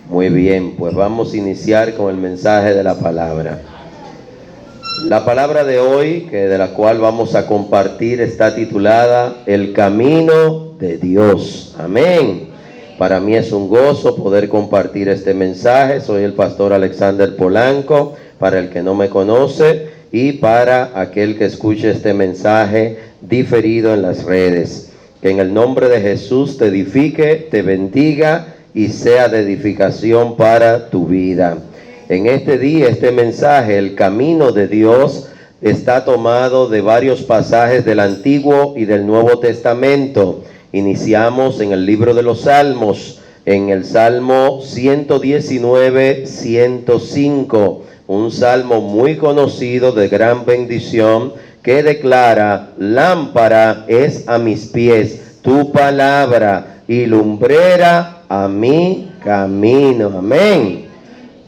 Muy bien, pues vamos a iniciar con el mensaje de la palabra. La palabra de hoy, de la cual vamos a compartir, está titulada El Camino de Dios. Amén. Para mí es un gozo poder compartir este mensaje. Soy el pastor Alexander Polanco, para el que no me conoce, y para aquel que escuche este mensaje diferido en las redes. Que en el nombre de Jesús te edifique, te bendiga y sea de edificación para tu vida. En este día, este mensaje, el camino de Dios, está tomado de varios pasajes del Antiguo y del Nuevo Testamento. Iniciamos en el libro de los Salmos, en el Salmo 119, 105, un salmo muy conocido de gran bendición que declara: lámpara es a mis pies tu palabra y lumbrera a mi camino. Amén.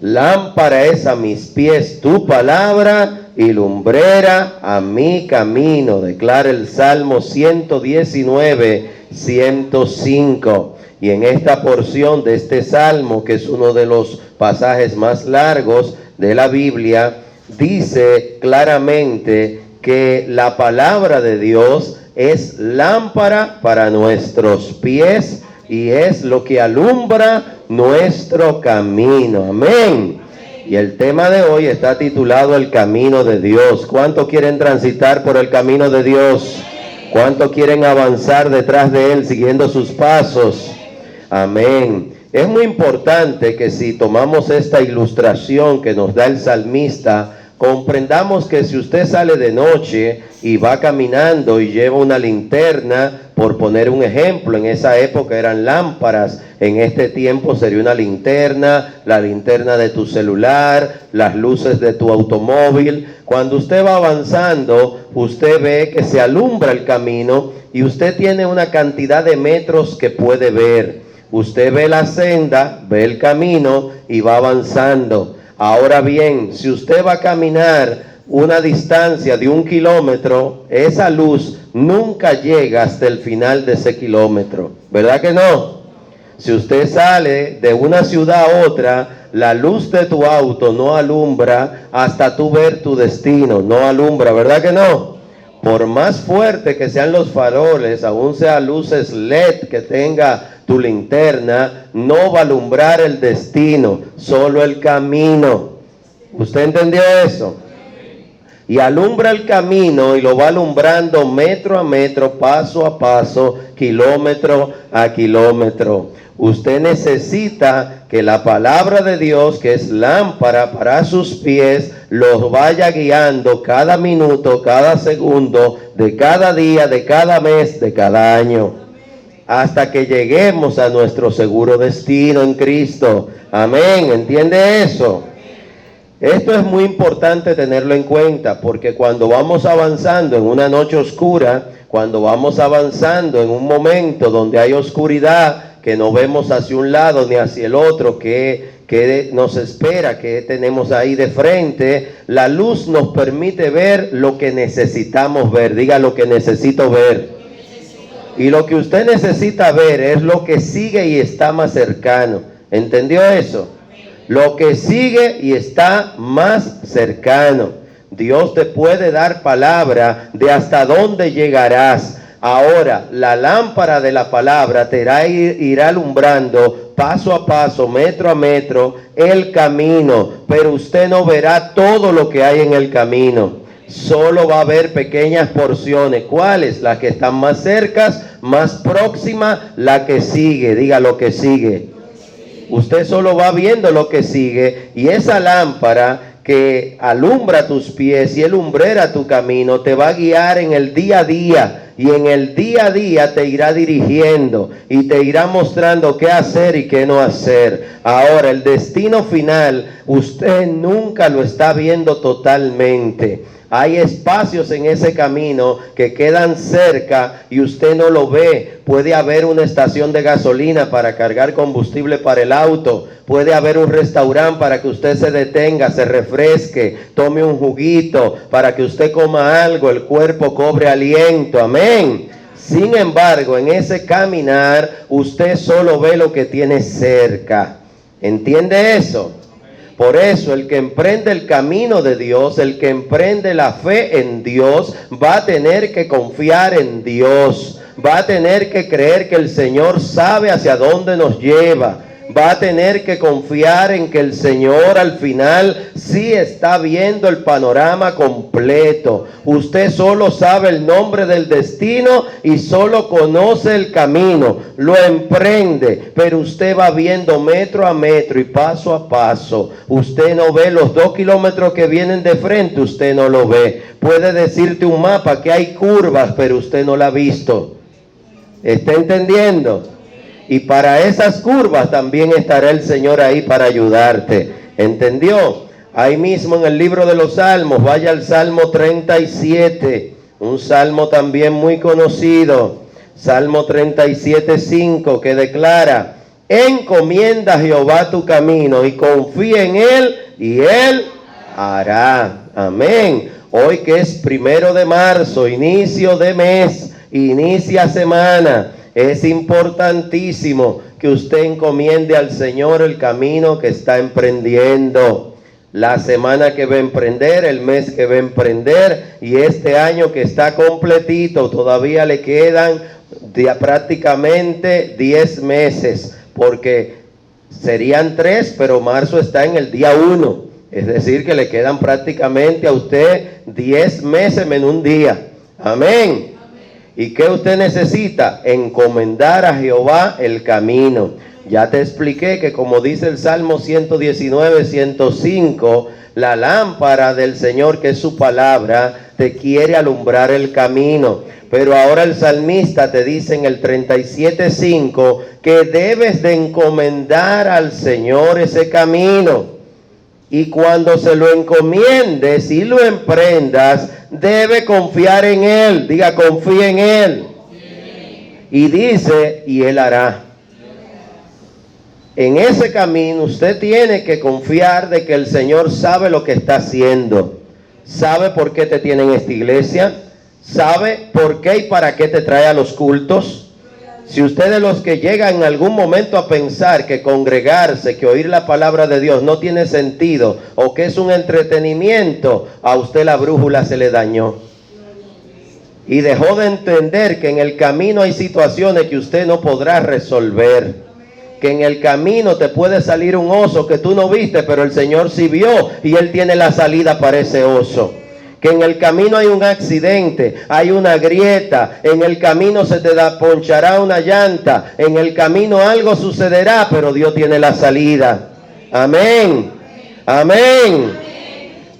Lámpara es a mis pies tu palabra y lumbrera a mi camino, declara el Salmo 119, 105. Y en esta porción de este salmo, que es uno de los pasajes más largos de la Biblia, dice claramente que la palabra de Dios es lámpara para nuestros pies y es lo que alumbra nuestro camino. Amén. Y el tema de hoy está titulado El Camino de Dios. ¿Cuántos quieren transitar por el camino de Dios? ¿Cuántos quieren avanzar detrás de Él, siguiendo sus pasos? Amén. Es muy importante que si tomamos esta ilustración que nos da el salmista, comprendamos que si usted sale de noche y va caminando y lleva una linterna, por poner un ejemplo, en esa época eran lámparas, en este tiempo sería una linterna, la linterna de tu celular, las luces de tu automóvil. Cuando usted va avanzando, usted ve que se alumbra el camino y usted tiene una cantidad de metros que puede ver. Usted ve la senda, ve el camino y va avanzando. Ahora bien, si usted va a caminar una distancia de 1 kilómetro, esa luz nunca llega hasta el final de ese kilómetro, ¿verdad que no? Si usted sale de una ciudad a otra, la luz de tu auto no alumbra hasta tú ver tu destino, no alumbra, ¿verdad que no? Por más fuerte que sean los faroles, aún sea luces LED que tenga tu linterna, no va a alumbrar el destino, solo el camino. ¿Usted entendió eso? Y alumbra el camino y lo va alumbrando metro a metro, paso a paso, kilómetro a kilómetro. Usted necesita que la palabra de Dios, que es lámpara para sus pies, los vaya guiando cada minuto, cada segundo, de cada día, de cada mes, de cada año, hasta que lleguemos a nuestro seguro destino en Cristo. Amén. ¿Entiende eso? Esto es muy importante tenerlo en cuenta, porque cuando vamos avanzando en una noche oscura, cuando vamos avanzando en un momento donde hay oscuridad, que no vemos hacia un lado ni hacia el otro, que nos espera, que tenemos ahí de frente, la luz nos permite ver lo que necesitamos ver. Diga: lo que necesito ver. Y lo que usted necesita ver es lo que sigue y está más cercano. ¿Entendió eso? Lo que sigue y está más cercano. Dios te puede dar palabra de hasta dónde llegarás. Ahora, la lámpara de la palabra te irá alumbrando paso a paso, metro a metro, el camino. Pero usted no verá todo lo que hay en el camino. Solo va a haber pequeñas porciones. ¿Cuáles? Las que están más cercas, más próximas, la que sigue. Diga: lo que sigue. Usted solo va viendo lo que sigue, y esa lámpara que alumbra tus pies y lumbrera tu camino te va a guiar en el día a día, y en el día a día te irá dirigiendo y te irá mostrando qué hacer y qué no hacer. Ahora, el destino final usted nunca lo está viendo totalmente. Hay espacios en ese camino que quedan cerca y usted no lo ve. Puede haber una estación de gasolina para cargar combustible para el auto. Puede haber un restaurante para que usted se detenga, se refresque, tome un juguito, para que usted coma algo, el cuerpo cobre aliento. Amén. Sin embargo, en ese caminar, usted solo ve lo que tiene cerca. ¿Entiende eso? Por eso el que emprende el camino de Dios, el que emprende la fe en Dios, va a tener que confiar en Dios. Va a tener que creer que el Señor sabe hacia dónde nos lleva. Va a tener que confiar en que el Señor al final sí está viendo el panorama completo. Usted solo sabe el nombre del destino y solo conoce el camino. Lo emprende, pero usted va viendo metro a metro y paso a paso. Usted no ve los 2 kilómetros que vienen de frente, usted no lo ve. Puede decirte un mapa que hay curvas, pero usted no la ha visto. ¿Está entendiendo? Y para esas curvas también estará el Señor ahí para ayudarte. ¿Entendió? Ahí mismo en el libro de los Salmos, vaya al Salmo 37, un salmo también muy conocido. Salmo 37:5, que declara: encomienda a Jehová tu camino y confía en Él y Él hará. Amén. Hoy que es 1 de marzo, inicio de mes, inicia semana. Es importantísimo que usted encomiende al Señor el camino que está emprendiendo. La semana que va a emprender, el mes que va a emprender y este año que está completito. Todavía le quedan prácticamente 10 meses, porque serían 3, pero marzo está en el día 1. Es decir, que le quedan prácticamente a usted 10 meses menos un día. Amén. ¿Y qué usted necesita? Encomendar a Jehová el camino. Ya te expliqué que, como dice el Salmo 119, 105, la lámpara del Señor, que es su palabra, te quiere alumbrar el camino. Pero ahora el salmista te dice en el 37:5 que debes de encomendar al Señor ese camino. Y cuando se lo encomiendes y lo emprendas, debe confiar en Él. Diga, confía en Él. Y dice, y Él hará. En ese camino usted tiene que confiar de que el Señor sabe lo que está haciendo. Sabe por qué te tiene en esta iglesia. Sabe por qué y para qué te trae a los cultos. Si usted de los que llegan en algún momento a pensar que congregarse, que oír la palabra de Dios no tiene sentido o que es un entretenimiento, a usted la brújula se le dañó. Y dejó de entender que en el camino hay situaciones que usted no podrá resolver. Que en el camino te puede salir un oso que tú no viste, pero el Señor sí vio y Él tiene la salida para ese oso. Que en el camino hay un accidente, hay una grieta, en el camino se te ponchará una llanta, en el camino algo sucederá, pero Dios tiene la salida. Amén. Amén.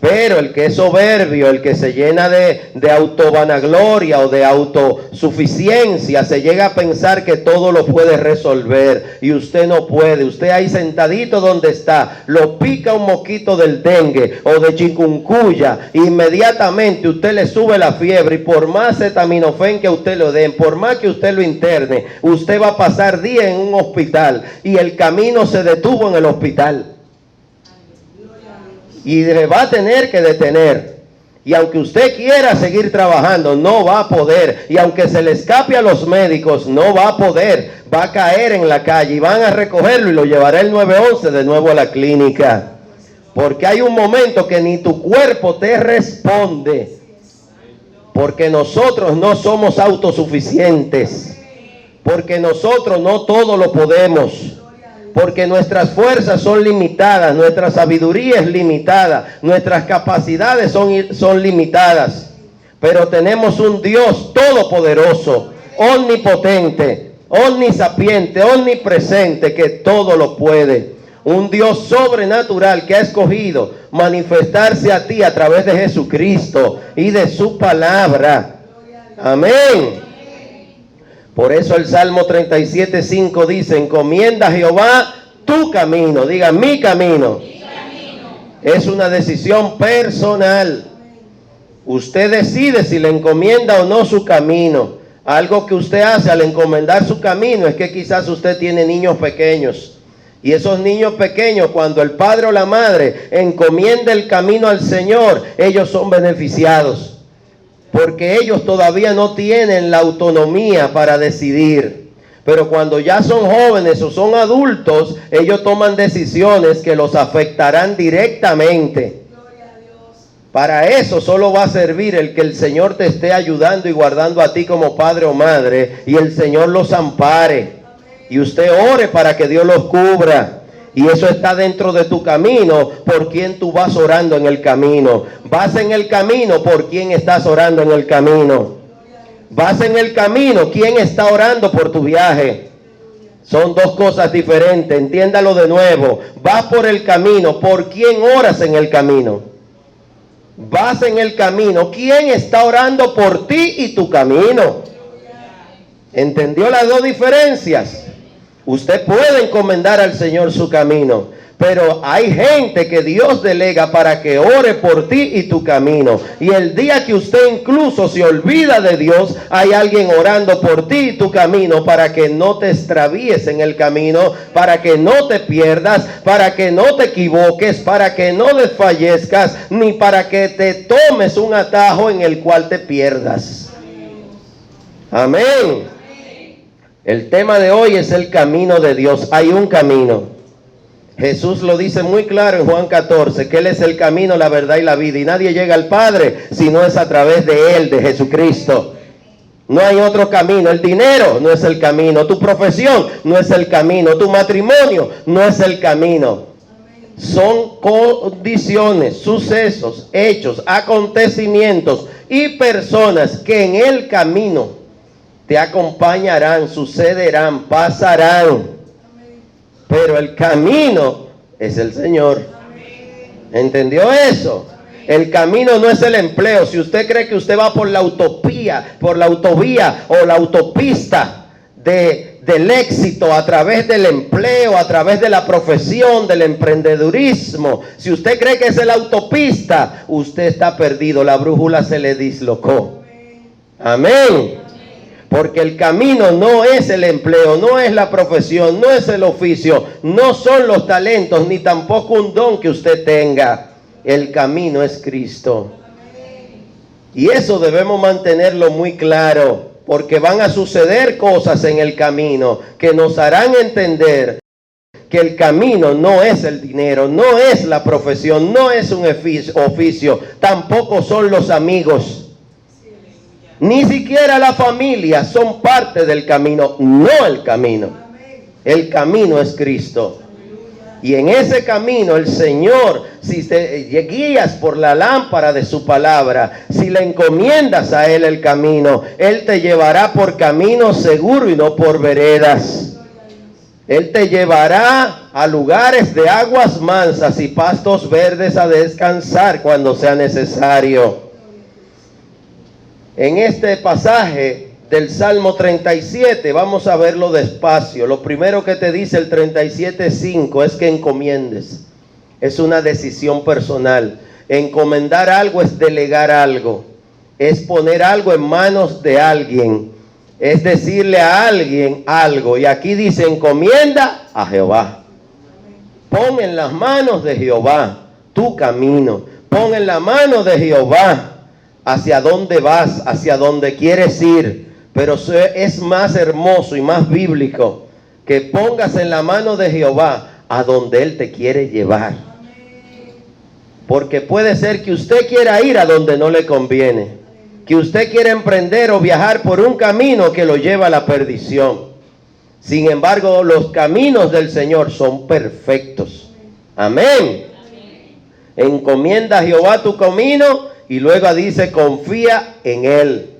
Pero el que es soberbio, el que se llena de autovanagloria o de autosuficiencia, se llega a pensar que todo lo puede resolver y usted no puede. Usted ahí sentadito donde está, lo pica un moquito del dengue o de chikungunya, inmediatamente usted le sube la fiebre y por más acetaminofén que usted lo den, por más que usted lo interne, usted va a pasar días en un hospital y el camino se detuvo en el hospital. Y le va a tener que detener. Y aunque usted quiera seguir trabajando, no va a poder. Y aunque se le escape a los médicos, no va a poder. Va a caer en la calle y van a recogerlo y lo llevará el 911 de nuevo a la clínica. Porque hay un momento que ni tu cuerpo te responde. Porque nosotros no somos autosuficientes. Porque nosotros no todo lo podemos. Porque nuestras fuerzas son limitadas, nuestra sabiduría es limitada, nuestras capacidades son limitadas. Pero tenemos un Dios todopoderoso, omnipotente, omnisapiente, omnipresente, que todo lo puede. Un Dios sobrenatural que ha escogido manifestarse a ti a través de Jesucristo y de su palabra. Amén. Por eso el Salmo 37:5 dice: encomienda a Jehová tu camino. Diga, mi camino. Es una decisión personal. Usted decide si le encomienda o no su camino. Algo que usted hace al encomendar su camino es que quizás usted tiene niños pequeños. Y esos niños pequeños, cuando el padre o la madre encomienda el camino al Señor, ellos son beneficiados. Porque ellos todavía no tienen la autonomía para decidir. Pero cuando ya son jóvenes o son adultos, ellos toman decisiones que los afectarán directamente. Para eso solo va a servir el que el Señor te esté ayudando y guardando a ti como padre o madre, y el Señor los ampare. Y usted ore para que Dios los cubra. Y eso está dentro de tu camino, por quien tú vas orando en el camino. Vas en el camino, por quien estás orando en el camino. Vas en el camino, ¿quién está orando por tu viaje? Son dos cosas diferentes, entiéndalo de nuevo. Vas por el camino, ¿por quién oras en el camino? Vas en el camino, ¿quién está orando por ti y tu camino? ¿Entendió las dos diferencias? Usted puede encomendar al Señor su camino, pero hay gente que Dios delega para que ore por ti y tu camino. Y el día que usted incluso se olvida de Dios, hay alguien orando por ti y tu camino para que no te extravíes en el camino, para que no te pierdas, para que no te equivoques, para que no desfallezcas, ni para que te tomes un atajo en el cual te pierdas. Amén. El tema de hoy es el camino de Dios. Hay un camino. Jesús lo dice muy claro en Juan 14, que Él es el camino, la verdad y la vida. Y nadie llega al Padre si no es a través de Él, de Jesucristo. No hay otro camino. El dinero no es el camino. Tu profesión no es el camino. Tu matrimonio no es el camino. Son condiciones, sucesos, hechos, acontecimientos y personas que en el camino te acompañarán, sucederán, pasarán. Pero el camino es el Señor. ¿Entendió eso? El camino no es el empleo. Si usted cree que usted va por la utopía, por la autovía o la autopista del éxito a través del empleo, a través de la profesión, del emprendedurismo, si usted cree que es la autopista, usted está perdido. La brújula se le dislocó. Amén. Porque el camino no es el empleo, no es la profesión, no es el oficio, no son los talentos, ni tampoco un don que usted tenga. El camino es Cristo. Y eso debemos mantenerlo muy claro, porque van a suceder cosas en el camino que nos harán entender que el camino no es el dinero, no es la profesión, no es un oficio, tampoco son los amigos. Ni siquiera la familia son parte del camino, no el camino. El camino es Cristo. Y en ese camino el Señor, si te guías por la lámpara de su palabra, si le encomiendas a Él el camino, Él te llevará por camino seguro y no por veredas. Él te llevará a lugares de aguas mansas y pastos verdes a descansar cuando sea necesario. En este pasaje del Salmo 37, vamos a verlo despacio. Lo primero que te dice el 37:5 es que encomiendes. Es una decisión personal. Encomendar algo es delegar algo. Es poner algo en manos de alguien. Es decirle a alguien algo. Y aquí dice, encomienda a Jehová. Pon en las manos de Jehová tu camino. Pon en la mano de Jehová hacia dónde vas, hacia dónde quieres ir. Pero es más hermoso y más bíblico que pongas en la mano de Jehová a donde Él te quiere llevar. Porque puede ser que usted quiera ir a donde no le conviene, que usted quiera emprender o viajar por un camino que lo lleva a la perdición. Sin embargo, los caminos del Señor son perfectos. Amén. Encomienda a Jehová tu camino. Y luego dice, confía en Él.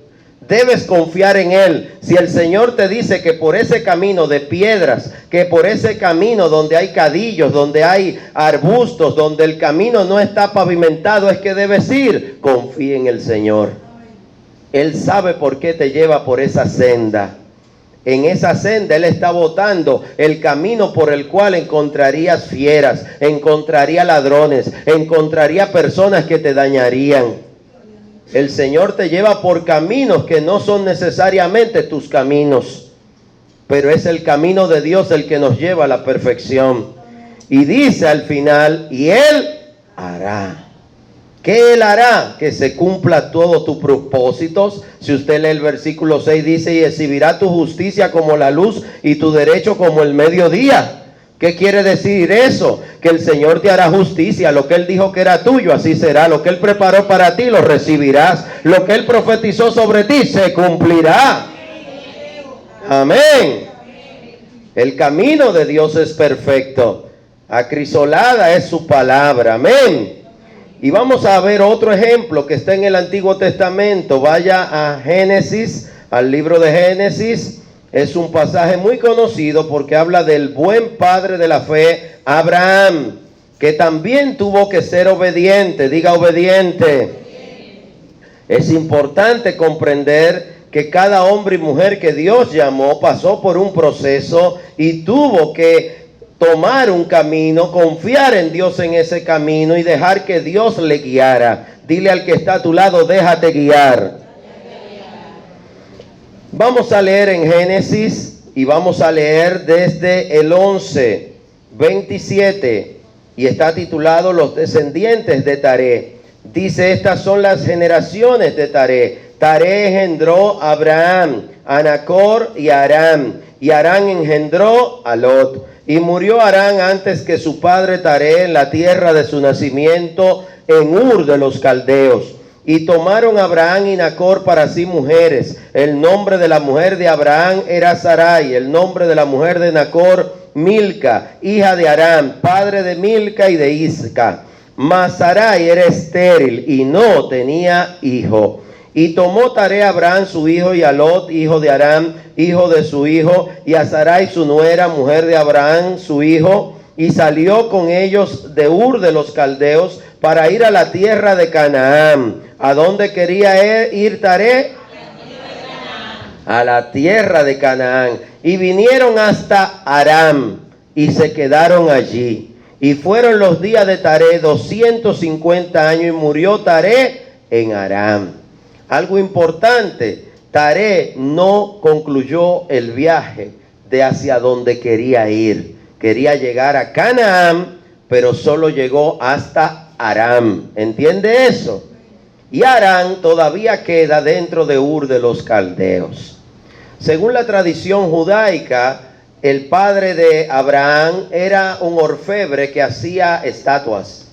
Debes confiar en Él. Si el Señor te dice que por ese camino de piedras, que por ese camino donde hay cadillos, donde hay arbustos, donde el camino no está pavimentado, es que debes ir, confía en el Señor. Él sabe por qué te lleva por esa senda. En esa senda Él está botando el camino por el cual encontrarías fieras, encontraría ladrones, encontraría personas que te dañarían. El Señor te lleva por caminos que no son necesariamente tus caminos, pero es el camino de Dios el que nos lleva a la perfección. Y dice al final, y Él hará. ¿Qué Él hará? Que se cumpla todos tus propósitos. Si usted lee el versículo 6, dice, y exhibirá tu justicia como la luz y tu derecho como el mediodía. ¿Qué quiere decir eso? Que el Señor te hará justicia. Lo que Él dijo que era tuyo, así será. Lo que Él preparó para ti, lo recibirás. Lo que Él profetizó sobre ti, se cumplirá. Amén. El camino de Dios es perfecto. Acrisolada es su palabra. Amén. Y vamos a ver otro ejemplo que está en el Antiguo Testamento. Vaya a Génesis, al libro de Génesis. Es un pasaje muy conocido porque habla del buen padre de la fe, Abraham, que también tuvo que ser obediente. Diga obediente. Es importante comprender que cada hombre y mujer que Dios llamó pasó por un proceso y tuvo que tomar un camino, confiar en Dios en ese camino y dejar que Dios le guiara. Dile al que está a tu lado, déjate guiar. Vamos a leer en Génesis y vamos a leer desde el 11, 27 y está titulado Los descendientes de Taré. Dice, estas son las generaciones de Taré. Taré engendró a Abraham, a Nacor y a Aram. Y Aram engendró a Lot. Y murió Aram antes que su padre Taré en la tierra de su nacimiento, en Ur de los Caldeos. Y tomaron a Abraham y Nacor para sí mujeres. El nombre de la mujer de Abraham era Sarai. El nombre de la mujer de Nacor, Milca, hija de Aram, padre de Milca y de Isca. Mas Sarai era estéril y no tenía hijo. Y tomó Taré a Abraham su hijo y a Lot, hijo de Aram, hijo de su hijo, y a Sarai su nuera, mujer de Abraham su hijo, y salió con ellos de Ur de los Caldeos para ir a la tierra de Canaán. ¿A dónde quería ir Taré? A la tierra de Canaán. Y vinieron hasta Aram y se quedaron allí. Y fueron los días de Taré 250 años y murió Taré en Aram. Algo importante, Taré no concluyó el viaje de hacia donde quería ir. Quería llegar a Canaán, pero solo llegó hasta Aram. ¿Entiende eso? Y Aram todavía queda dentro de Ur de los Caldeos. Según la tradición judaica, el padre de Abraham era un orfebre que hacía estatuas.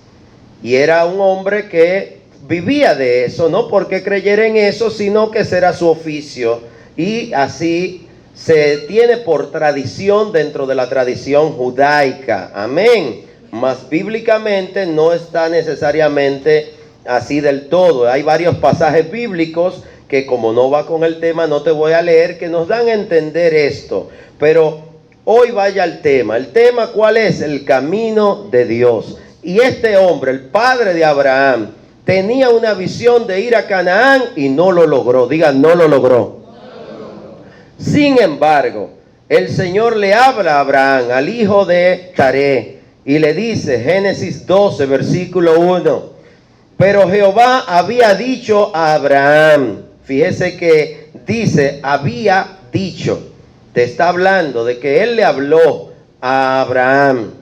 Y era un hombre que vivía de eso, no porque creyera en eso, sino que ese era su oficio. Y así se tiene por tradición dentro de la tradición judaica. Amén. Mas bíblicamente no está necesariamente así del todo. Hay varios pasajes bíblicos que, como no va con el tema, no te voy a leer, que nos dan a entender esto. Pero hoy vaya al tema. ¿El tema cuál es? El camino de Dios. Y este hombre, el padre de Abraham, tenía una visión de ir a Canaán y no lo logró. Digan, no lo logró. Sin embargo, el Señor le habla a Abraham, al hijo de Taré, y le dice, Génesis 12, versículo 1, pero Jehová había dicho a Abraham, fíjese que dice, había dicho, te está hablando de que él le habló a Abraham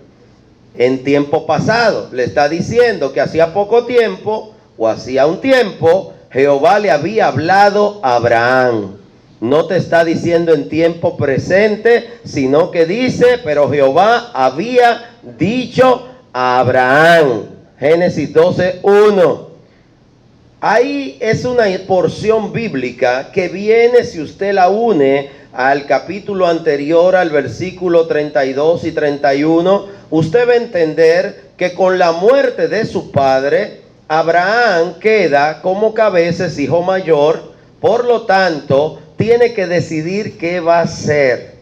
en tiempo pasado, le está diciendo que hacía poco tiempo, o hacía un tiempo, Jehová le había hablado a Abraham. No te está diciendo en tiempo presente, sino que dice, pero Jehová había dicho a Abraham. Génesis 12, 1. Ahí es una porción bíblica que viene, si usted la une al capítulo anterior, al versículo 32 y 31, usted va a entender que con la muerte de su padre, Abraham queda como cabeza, es hijo mayor, por lo tanto, tiene que decidir qué va a hacer.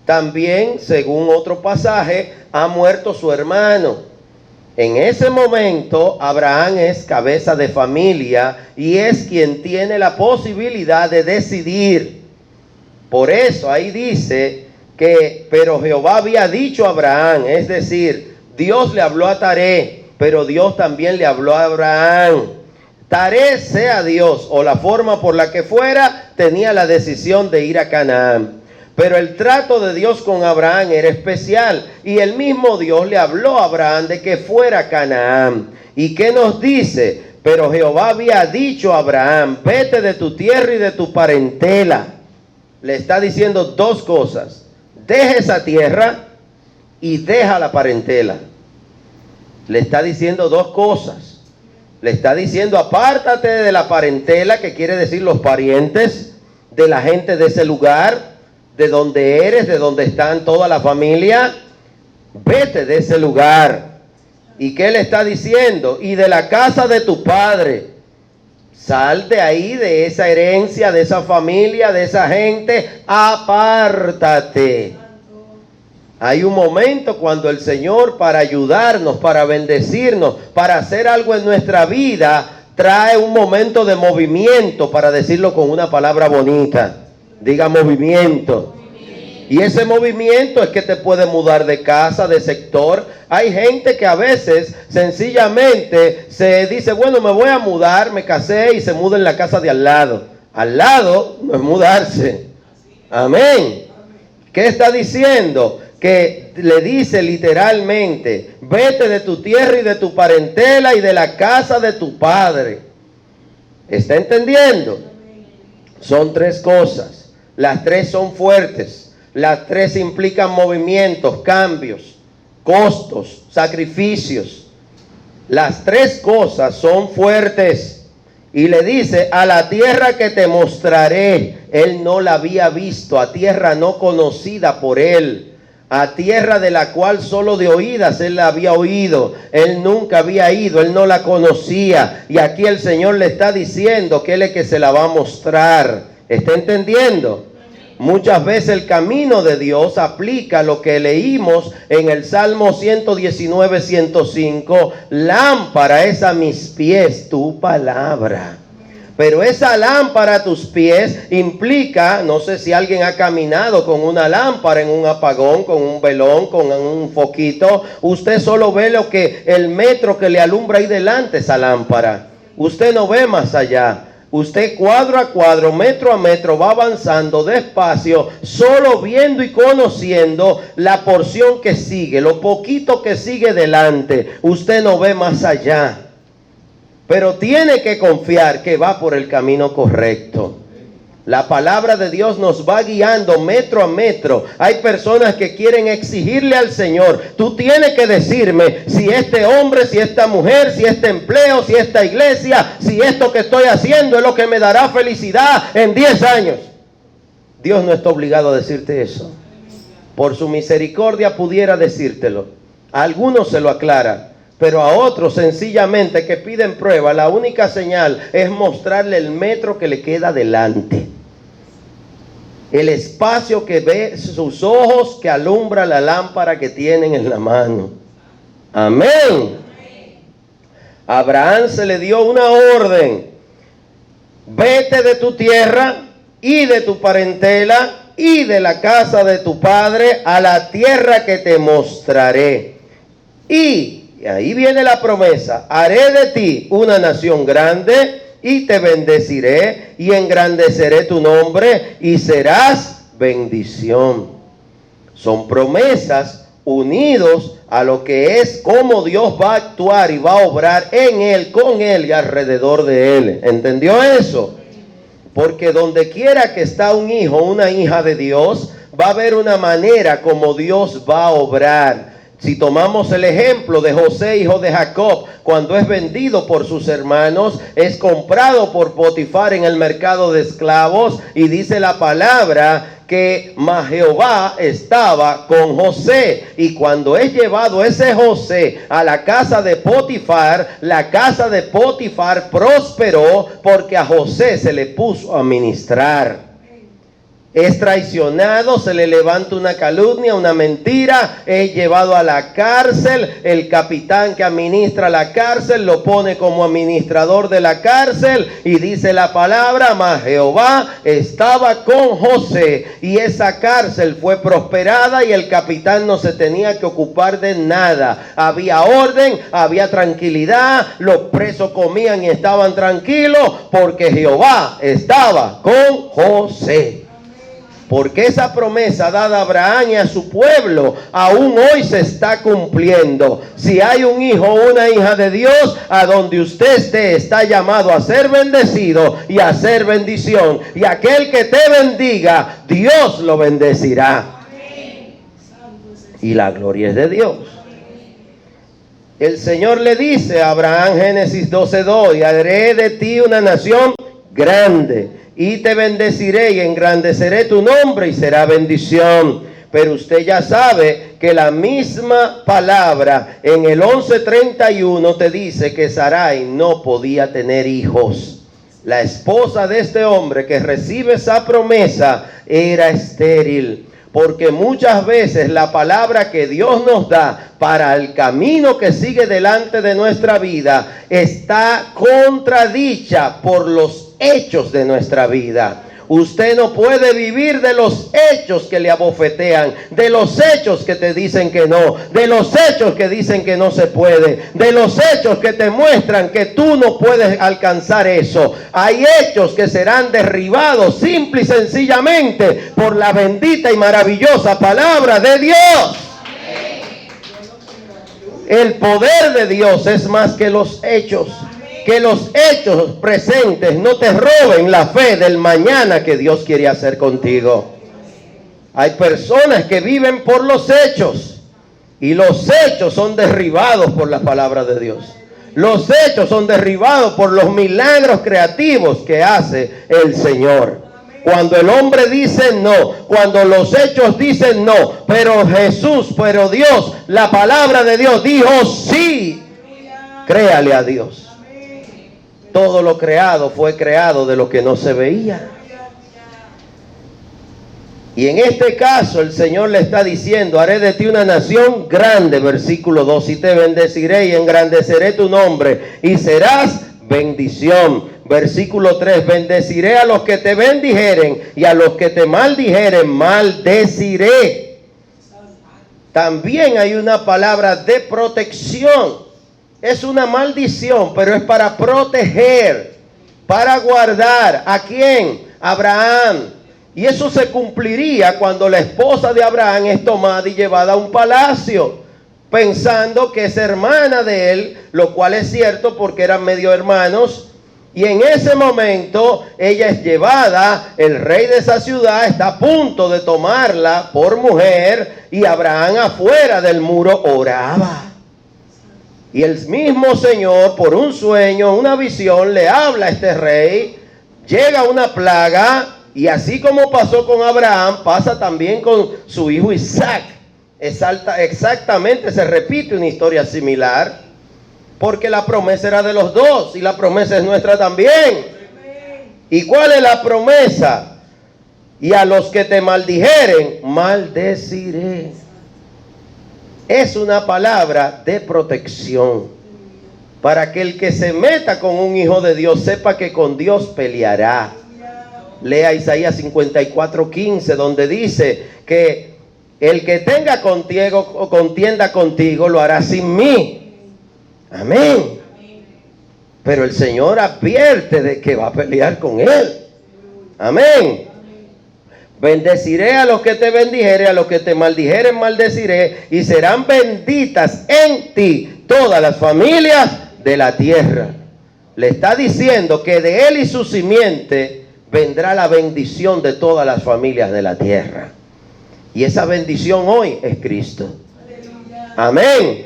También, según otro pasaje, ha muerto su hermano. En ese momento, Abraham es cabeza de familia y es quien tiene la posibilidad de decidir. Por eso ahí dice que, pero Jehová había dicho a Abraham, es decir, Dios le habló a Taré, pero Dios también le habló a Abraham. Taré sea Dios o la forma por la que fuera, tenía la decisión de ir a Canaán. Pero el trato de Dios con Abraham era especial y el mismo Dios le habló a Abraham de que fuera a Canaán. ¿Y qué nos dice? Pero Jehová había dicho a Abraham, vete de tu tierra y de tu parentela. Le está diciendo dos cosas. Deja esa tierra y deja la parentela. Le está diciendo dos cosas. Le está diciendo, apártate de la parentela, que quiere decir los parientes, de la gente de ese lugar, de donde eres, de donde están toda la familia. Vete de ese lugar. ¿Y qué le está diciendo? Y de la casa de tu padre. Sal de ahí, de esa herencia, de esa familia, de esa gente. Apártate. Hay un momento cuando el Señor, para ayudarnos, para bendecirnos, para hacer algo en nuestra vida, trae un momento de movimiento, para decirlo con una palabra bonita. Diga movimiento. Y ese movimiento es que te puede mudar de casa, de sector. Hay gente que a veces sencillamente se dice, bueno, me voy a mudar, me casé y se muda en la casa de al lado. Al lado no es mudarse. Amén. ¿Qué está diciendo? Que le dice literalmente, vete de tu tierra y de tu parentela y de la casa de tu padre. ¿Está entendiendo? Son tres cosas. Las tres son fuertes. Las tres implican movimientos, cambios, costos, sacrificios. Las tres cosas son fuertes. Y le dice, a la tierra que te mostraré. Él no la había visto, a tierra no conocida por él. A tierra de la cual solo de oídas él la había oído. Él nunca había ido, él no la conocía. Y aquí el Señor le está diciendo que él es que se la va a mostrar. ¿Está entendiendo? Muchas veces el camino de Dios aplica lo que leímos en el Salmo 119, 105. Lámpara es a mis pies tu palabra. Pero esa lámpara a tus pies implica, no sé si alguien ha caminado con una lámpara en un apagón, con un velón, con un foquito. Usted solo ve lo que el metro que le alumbra ahí delante, esa lámpara. Usted no ve más allá. Usted cuadro a cuadro, metro a metro va avanzando despacio, solo viendo y conociendo la porción que sigue, lo poquito que sigue delante. Usted no ve más allá. Pero tiene que confiar que va por el camino correcto. La palabra de Dios nos va guiando metro a metro. Hay personas que quieren exigirle al Señor, tú tienes que decirme si este hombre, si esta mujer, si este empleo, si esta iglesia, si esto que estoy haciendo es lo que me dará felicidad en 10 años. Dios no está obligado a decirte eso. Por su misericordia pudiera decírtelo. A algunos se lo aclara. Pero a otros sencillamente que piden prueba, la única señal es mostrarle el metro que le queda delante. El espacio que ve sus ojos, que alumbra la lámpara que tienen en la mano. Amén. A Abraham se le dio una orden. Vete de tu tierra y de tu parentela y de la casa de tu padre a la tierra que te mostraré. Y ahí viene la promesa, haré de ti una nación grande y te bendeciré y engrandeceré tu nombre y serás bendición. Son promesas unidos a lo que es cómo Dios va a actuar y va a obrar en él, con él y alrededor de él. ¿Entendió eso? Porque donde quiera que está un hijo, una hija de Dios, va a haber una manera como Dios va a obrar. Si tomamos el ejemplo de José, hijo de Jacob, cuando es vendido por sus hermanos, es comprado por Potifar en el mercado de esclavos, y dice la palabra que Jehová estaba con José, y cuando es llevado ese José a la casa de Potifar, la casa de Potifar prosperó porque a José se le puso a ministrar. es traicionado, se le levanta una calumnia, una mentira, es llevado a la cárcel, el capitán que administra la cárcel lo pone como administrador de la cárcel y dice la palabra, mas Jehová estaba con José y esa cárcel fue prosperada y el capitán no se tenía que ocupar de nada. Había orden, había tranquilidad, los presos comían y estaban tranquilos porque Jehová estaba con José. Porque esa promesa dada a Abraham y a su pueblo aún hoy se está cumpliendo. Si hay un hijo o una hija de Dios, a donde usted esté, está llamado a ser bendecido y a ser bendición. Y aquel que te bendiga, Dios lo bendecirá. Y la gloria es de Dios. El Señor le dice a Abraham, Génesis 12:2, y haré de ti una nación grande, y te bendeciré y engrandeceré tu nombre y será bendición. Pero usted ya sabe que la misma palabra en el 11:31 te dice que Sarai no podía tener hijos. La esposa de este hombre que recibe esa promesa era estéril. Porque muchas veces la palabra que Dios nos da para el camino que sigue delante de nuestra vida está contradicha por los hechos de nuestra vida. Usted no puede vivir de los hechos que le abofetean, de los hechos que te dicen que no, de los hechos que dicen que no se puede, de los hechos que te muestran que tú no puedes alcanzar eso. Hay hechos que serán derribados simple y sencillamente por la bendita y maravillosa palabra de Dios. El poder de Dios es más que los hechos. Que los hechos presentes no te roben la fe del mañana que Dios quiere hacer contigo. Hay personas que viven por los hechos y los hechos son derribados por la palabra de Dios. Los hechos son derribados por los milagros creativos que hace el Señor. Cuando el hombre dice no, cuando los hechos dicen no, pero Jesús, pero Dios, la palabra de Dios dijo sí, créale a Dios. Todo lo creado fue creado de lo que no se veía. Y en este caso el Señor le está diciendo, haré de ti una nación grande, versículo 2, y te bendeciré y engrandeceré tu nombre y serás bendición. Versículo 3, bendeciré a los que te bendijeren y a los que te maldijeren maldeciré. También hay una palabra de protección. Es una maldición, pero es para proteger, para guardar. ¿A quién? Abraham. Y eso se cumpliría cuando la esposa de Abraham es tomada y llevada a un palacio, pensando que es hermana de él, lo cual es cierto porque eran medio hermanos. Y en ese momento ella es llevada, el rey de esa ciudad está a punto de tomarla por mujer y Abraham afuera del muro oraba. Y el mismo Señor, por un sueño, una visión, le habla a este rey, llega una plaga, y así como pasó con Abraham, pasa también con su hijo Isaac. Exactamente se repite una historia similar, porque la promesa era de los dos, y la promesa es nuestra también. ¿Y cuál es la promesa? Y a los que te maldijeren, maldeciré. Es una palabra de protección para que el que se meta con un hijo de Dios sepa que con Dios peleará. Lea Isaías 54:15, donde dice que el que tenga contigo o contienda contigo lo hará sin mí. Amén. Pero el Señor advierte de que va a pelear con él. Amén. Bendeciré a los que te bendijeren, a los que te maldijeren maldeciré, y serán benditas en ti todas las familias de la tierra. Le está diciendo que de él y su simiente vendrá la bendición de todas las familias de la tierra. Y esa bendición hoy es Cristo. Amén.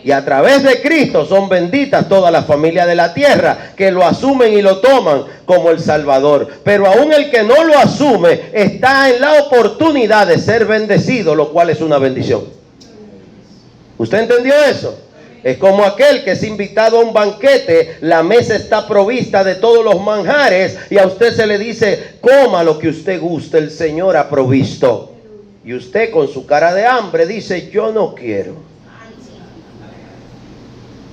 Y a través de Cristo son benditas todas las familias de la tierra que lo asumen y lo toman como el Salvador. Pero aún el que no lo asume está en la oportunidad de ser bendecido, lo cual es una bendición. ¿Usted entendió eso? Es como aquel que es invitado a un banquete, la mesa está provista de todos los manjares y a usted se le dice, coma lo que usted guste, el Señor ha provisto. Y usted con su cara de hambre dice, yo no quiero.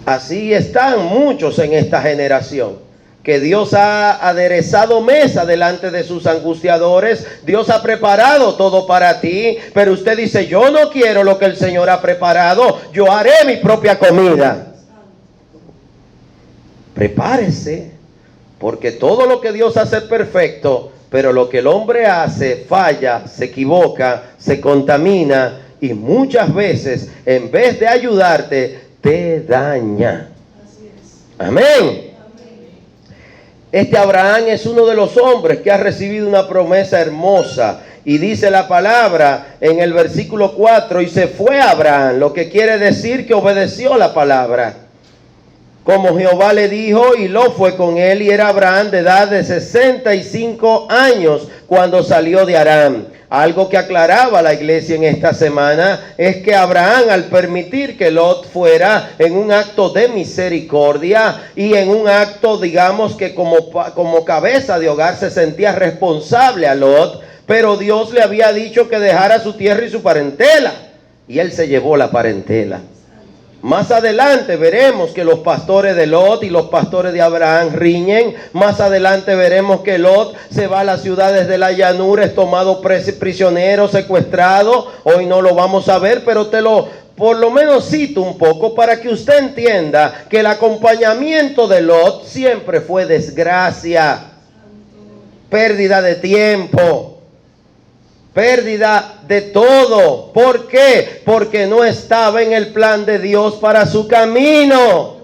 Así están muchos en esta generación, que Dios ha aderezado mesa delante de sus angustiadores. Dios ha preparado todo para ti, pero usted dice, yo no quiero lo que el Señor ha preparado, yo haré mi propia comida. Prepárese, porque todo lo que Dios hace es perfecto, pero lo que el hombre hace falla, se equivoca, se contamina y muchas veces en vez de ayudarte, te daña. Amén. Este Abraham es uno de los hombres que ha recibido una promesa hermosa. Y dice la palabra en el versículo 4, y se fue Abraham, lo que quiere decir que obedeció la palabra, como Jehová le dijo, y Lot fue con él, y era Abraham de edad de 65 años cuando salió de Harán. Algo que aclaraba la iglesia en esta semana es que Abraham, al permitir que Lot fuera en un acto de misericordia y en un acto, digamos que como cabeza de hogar se sentía responsable a Lot, pero Dios le había dicho que dejara su tierra y su parentela, y él se llevó la parentela. Más adelante veremos que los pastores de Lot y los pastores de Abraham riñen. Más adelante veremos que Lot se va a las ciudades de la llanura, es tomado prisionero, secuestrado. Hoy no lo vamos a ver, pero por lo menos cito un poco para que usted entienda que el acompañamiento de Lot siempre fue desgracia, pérdida de tiempo, pérdida de todo. ¿Por qué? Porque no estaba en el plan de Dios para su camino.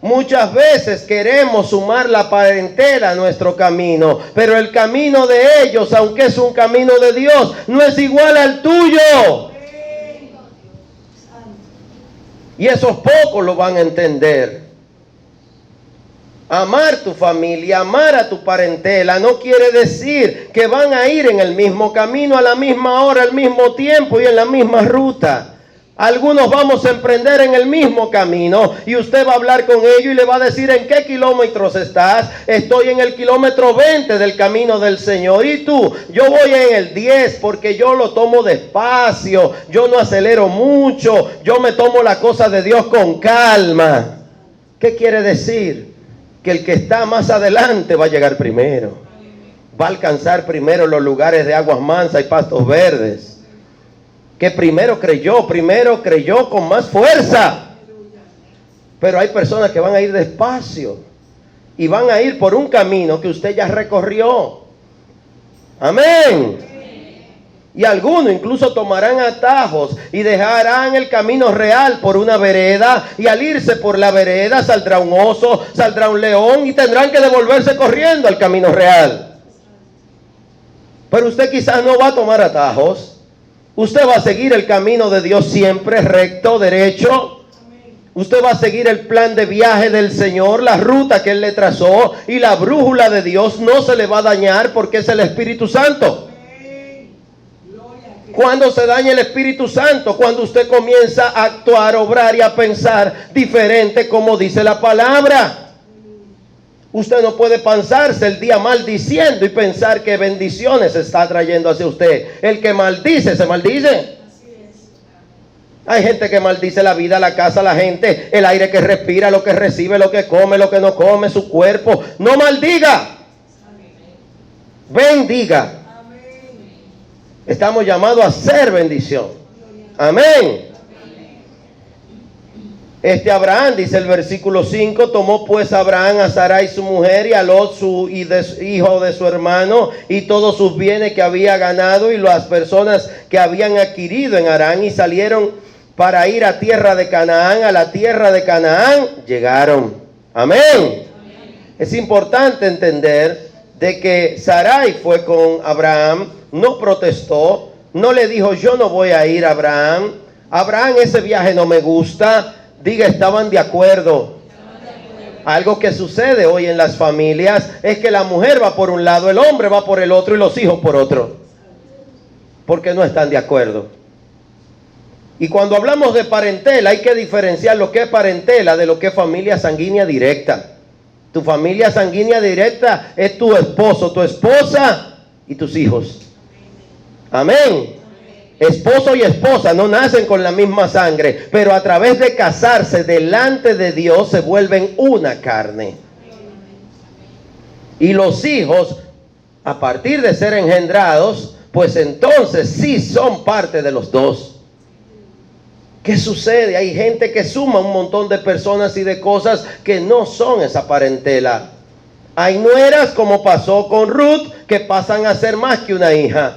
Muchas veces queremos sumar la parentela a nuestro camino, pero el camino de ellos, aunque es un camino de Dios, no es igual al tuyo. Y esos pocos lo van a entender. Amar tu familia, amar a tu parentela, no quiere decir que van a ir en el mismo camino, a la misma hora, al mismo tiempo y en la misma ruta. Algunos vamos a emprender en el mismo camino y usted va a hablar con ellos y le va a decir en qué kilómetros estás. Estoy en el kilómetro 20 del camino del Señor. ¿Y tú? Yo voy en el 10 porque yo lo tomo despacio, yo no acelero mucho, yo me tomo la cosa de Dios con calma. ¿Qué quiere decir? Que el que está más adelante va a llegar primero, va a alcanzar primero los lugares de aguas mansas y pastos verdes. Que primero creyó con más fuerza. Pero hay personas que van a ir despacio y van a ir por un camino que usted ya recorrió. Amén. Y algunos incluso tomarán atajos y dejarán el camino real por una vereda, y al irse por la vereda saldrá un oso, saldrá un león y tendrán que devolverse corriendo al camino real. Pero usted quizás no va a tomar atajos. Usted va a seguir el camino de Dios siempre recto, derecho. Usted va a seguir el plan de viaje del Señor, la ruta que Él le trazó, y la brújula de Dios no se le va a dañar porque es el Espíritu Santo. Cuando se daña el Espíritu Santo, cuando usted comienza a actuar, obrar y a pensar diferente como dice la palabra. Usted no puede pasarse el día maldiciendo y pensar que bendiciones está trayendo hacia usted. El que maldice, se maldice. Hay gente que maldice la vida, la casa, la gente, el aire que respira, lo que recibe, lo que come, lo que no come, su cuerpo. No maldiga. Bendiga. Estamos llamados a ser bendición. Amén. Abraham, dice el versículo 5, tomó pues Abraham a Sarai su mujer y a Lot hijo de su hermano y todos sus bienes que había ganado y las personas que habían adquirido en Harán, y salieron para ir a tierra de Canaán. A la tierra de Canaán llegaron. Amén. Es importante entender de que Sarai fue con Abraham. No protestó, no le dijo yo no voy a ir a Abraham. Abraham, ese viaje no me gusta. Diga, estaban de acuerdo. Algo que sucede hoy en las familias es que la mujer va por un lado, el hombre va por el otro y los hijos por otro. Porque no están de acuerdo. Y cuando hablamos de parentela, hay que diferenciar lo que es parentela de lo que es familia sanguínea directa. Tu familia sanguínea directa es tu esposo, tu esposa y tus hijos. Amén. Esposo y esposa no nacen con la misma sangre, pero a través de casarse delante de Dios se vuelven una carne. Y los hijos, a partir de ser engendrados, pues entonces sí son parte de los dos. ¿Qué sucede? Hay gente que suma un montón de personas y de cosas que no son esa parentela. Hay nueras, como pasó con Ruth, que pasan a ser más que una hija.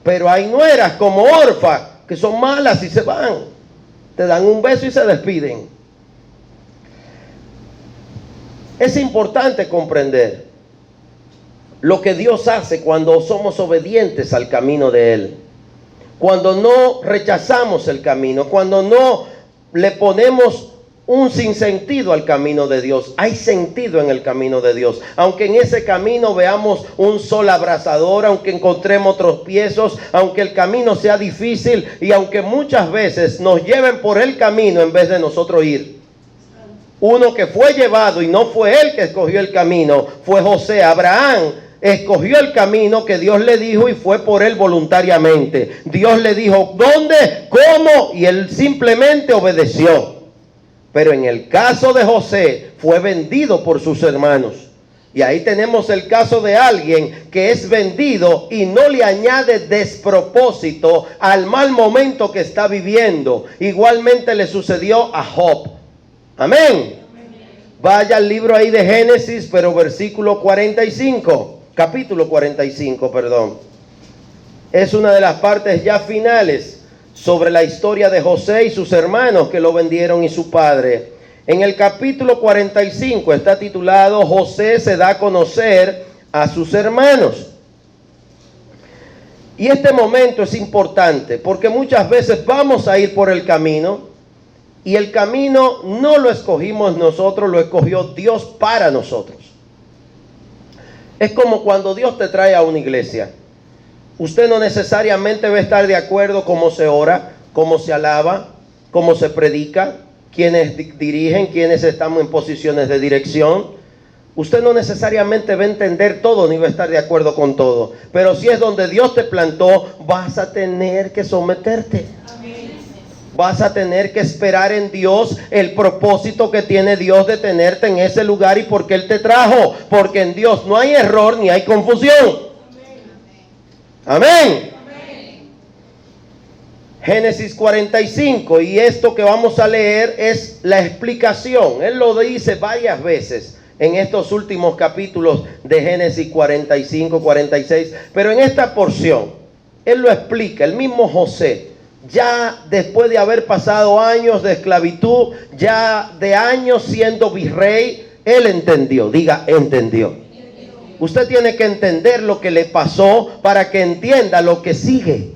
Pero hay nueras como Orfa, que son malas y se van. Te dan un beso y se despiden. Es importante comprender lo que Dios hace cuando somos obedientes al camino de Él. Cuando no rechazamos el camino, cuando no le ponemos un sinsentido al camino de Dios. Hay sentido en el camino de Dios. Aunque en ese camino veamos un sol abrasador, aunque encontremos tropiezos, aunque el camino sea difícil y aunque muchas veces nos lleven por el camino en vez de nosotros ir. Uno que fue llevado y no fue él que escogió el camino, fue José. Abraham escogió el camino que Dios le dijo y fue por él voluntariamente. Dios le dijo dónde, cómo, y él simplemente obedeció. Pero en el caso de José fue vendido por sus hermanos. Y ahí tenemos el caso de alguien que es vendido y no le añade despropósito al mal momento que está viviendo. Igualmente le sucedió a Job. Amén. Vaya al libro ahí de Génesis, pero versículo 45. Capítulo 45, perdón. Es una de las partes ya finales sobre la historia de José y sus hermanos que lo vendieron y su padre. En el capítulo 45 está titulado José se da a conocer a sus hermanos. Y este momento es importante porque muchas veces vamos a ir por el camino y el camino no lo escogimos nosotros, lo escogió Dios para nosotros. Es como cuando Dios te trae a una iglesia. Usted no necesariamente va a estar de acuerdo cómo se ora, cómo se alaba, cómo se predica, quiénes dirigen, quiénes estamos en posiciones de dirección. Usted no necesariamente va a entender todo ni va a estar de acuerdo con todo. Pero si es donde Dios te plantó, vas a tener que someterte. Vas a tener que esperar en Dios el propósito que tiene Dios de tenerte en ese lugar y porque Él te trajo. Porque en Dios no hay error ni hay confusión. Amén. Génesis 45, y esto que vamos a leer es la explicación. Él lo dice varias veces en estos últimos capítulos de Génesis 45, 46. Pero en esta porción, Él lo explica, el mismo José. Ya después de haber pasado años de esclavitud, ya de años siendo virrey, él entendió. Diga, entendió. Usted tiene que entender lo que le pasó para que entienda lo que sigue.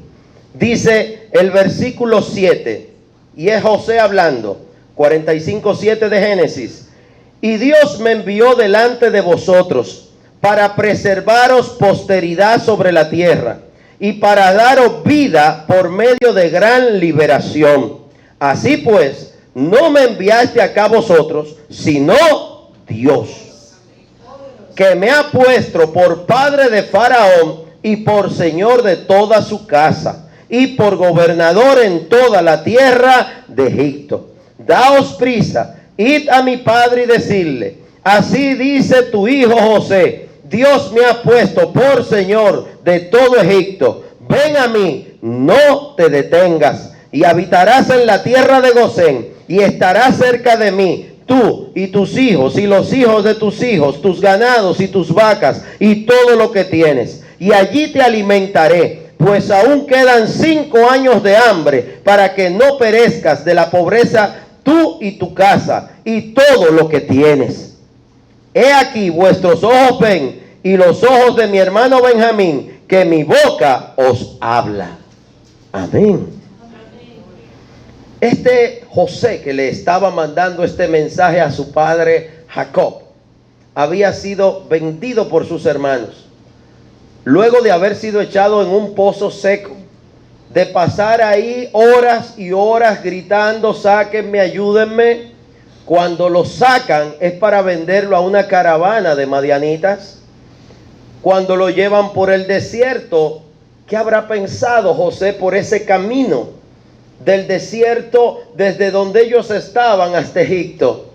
Dice el versículo 7, y es José hablando, 45:7 de Génesis. Y Dios me envió delante de vosotros para preservaros posteridad sobre la tierra y para daros vida por medio de gran liberación. Así pues, no me enviaste acá vosotros, sino Dios, que me ha puesto por padre de Faraón y por señor de toda su casa y por gobernador en toda la tierra de Egipto. Daos prisa, id a mi padre y decidle, así dice tu hijo José, Dios me ha puesto por señor de todo Egipto. Ven a mí, no te detengas, y habitarás en la tierra de Gosén, y estarás cerca de mí, tú y tus hijos, y los hijos de tus hijos, tus ganados y tus vacas, y todo lo que tienes. Y allí te alimentaré, pues aún quedan 5 años de hambre, para que no perezcas de la pobreza tú y tu casa, y todo lo que tienes. He aquí vuestros ojos ven, y los ojos de mi hermano Benjamín, que mi boca os habla. Amén. Este José que le estaba mandando este mensaje a su padre Jacob, había sido vendido por sus hermanos. Luego de haber sido echado en un pozo seco, de pasar ahí horas y horas gritando, sáquenme, ayúdenme. Cuando lo sacan es para venderlo a una caravana de madianitas. Cuando lo llevan por el desierto, ¿qué habrá pensado José por ese camino del desierto desde donde ellos estaban hasta Egipto?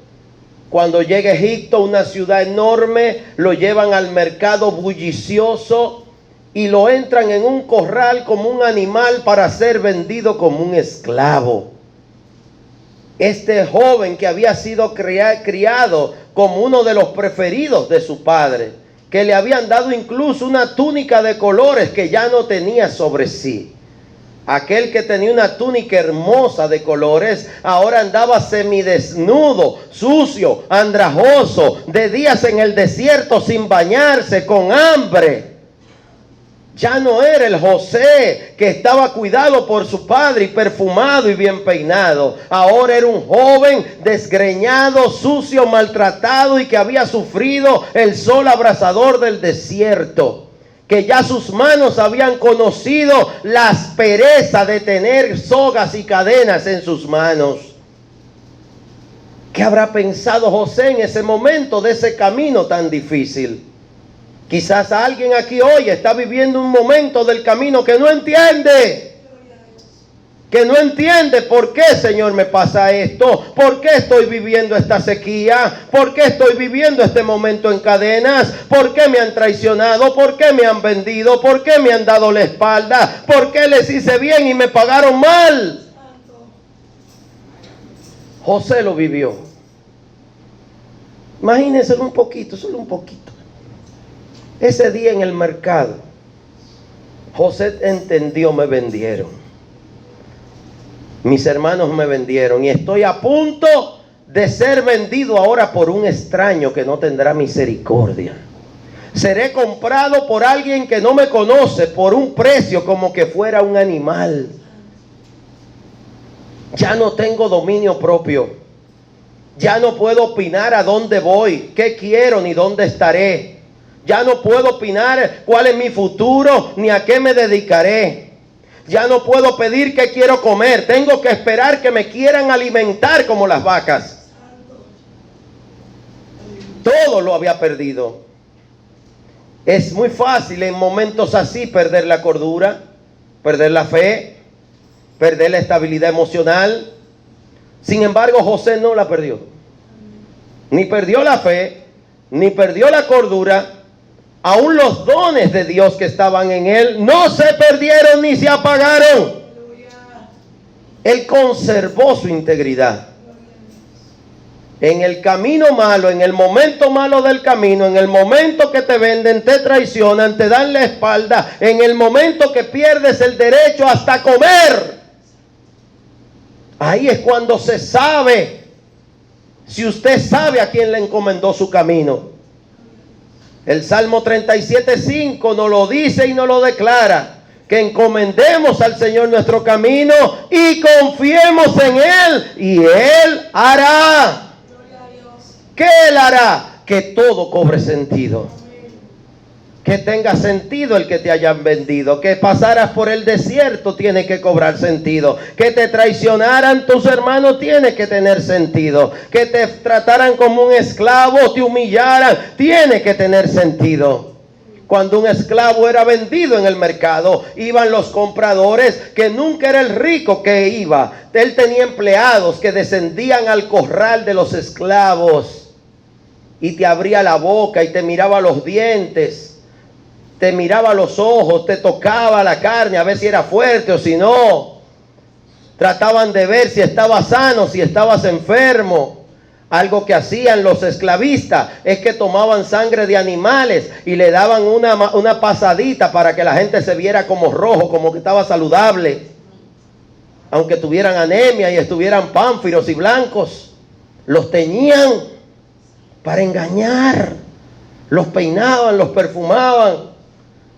Cuando llega a Egipto, una ciudad enorme, lo llevan al mercado bullicioso y lo entran en un corral como un animal para ser vendido como un esclavo. Este joven que había sido criado como uno de los preferidos de su padre, que le habían dado incluso una túnica de colores que ya no tenía sobre sí. Aquel que tenía una túnica hermosa de colores, ahora andaba semidesnudo, sucio, andrajoso, de días en el desierto sin bañarse, con hambre. Ya no era el José que estaba cuidado por su padre y perfumado y bien peinado. Ahora era un joven desgreñado, sucio, maltratado y que había sufrido el sol abrasador del desierto. Que ya sus manos habían conocido la aspereza de tener sogas y cadenas en sus manos. ¿Qué habrá pensado José en ese momento de ese camino tan difícil? Quizás alguien aquí hoy está viviendo un momento del camino que no entiende. Que no entiende por qué, Señor, me pasa esto. ¿Por qué estoy viviendo esta sequía? ¿Por qué estoy viviendo este momento en cadenas? ¿Por qué me han traicionado? ¿Por qué me han vendido? ¿Por qué me han dado la espalda? ¿Por qué les hice bien y me pagaron mal? José lo vivió. Imagínense un poquito, solo un poquito. Ese día en el mercado, José entendió, me vendieron. Mis hermanos me vendieron y estoy a punto de ser vendido ahora por un extraño que no tendrá misericordia. Seré comprado por alguien que no me conoce por un precio como que fuera un animal. Ya no tengo dominio propio. Ya no puedo opinar a dónde voy, qué quiero ni dónde estaré. Ya no puedo opinar cuál es mi futuro ni a qué me dedicaré. Ya no puedo pedir qué quiero comer. Tengo que esperar que me quieran alimentar como las vacas. Todo lo había perdido. Es muy fácil en momentos así perder la cordura, perder la fe, perder la estabilidad emocional. Sin embargo, José no la perdió. Ni perdió la fe, ni perdió la cordura. Aún los dones de Dios que estaban en él no se perdieron ni se apagaron. Él conservó su integridad. En el camino malo, en el momento malo del camino, en el momento que te venden, te traicionan, te dan la espalda, en el momento que pierdes el derecho hasta comer, ahí es cuando se sabe si usted sabe a quién le encomendó su camino. El Salmo 37:5 nos lo dice y nos lo declara, que encomendemos al Señor nuestro camino y confiemos en Él y Él hará. ¿Qué Él hará? Que todo cobre sentido. Que tenga sentido el que te hayan vendido. Que pasaras por el desierto tiene que cobrar sentido. Que te traicionaran tus hermanos tiene que tener sentido. Que te trataran como un esclavo, te humillaran, tiene que tener sentido. Cuando un esclavo era vendido en el mercado, iban los compradores, que nunca era el rico que iba. Él tenía empleados que descendían al corral de los esclavos y te abría la boca y te miraba los dientes. Te miraba los ojos, te tocaba la carne a ver si era fuerte o si no. Trataban de ver si estabas sano, si estabas enfermo. Algo que hacían los esclavistas es que tomaban sangre de animales y le daban una pasadita para que la gente se viera como rojo, como que estaba saludable. Aunque tuvieran anemia y estuvieran pánfiros y blancos. Los teñían para engañar. Los peinaban, los perfumaban.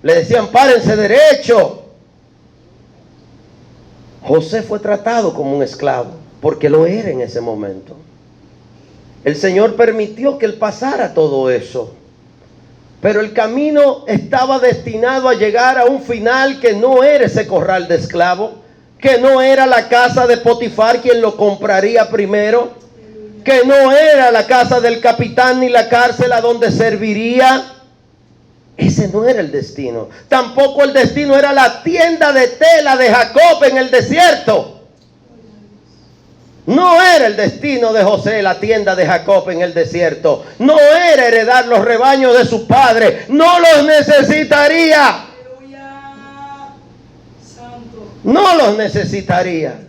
Le decían, párense derecho. José fue tratado como un esclavo, porque lo era en ese momento. El Señor permitió que él pasara todo eso. Pero el camino estaba destinado a llegar a un final que no era ese corral de esclavos, que no era la casa de Potifar quien lo compraría primero, que no era la casa del capitán ni la cárcel a donde serviría. Ese no era el destino. Tampoco el destino era la tienda de tela de Jacob en el desierto. No era el destino de José la tienda de Jacob en el desierto. No era heredar los rebaños de su padre. No los necesitaría. No los necesitaría.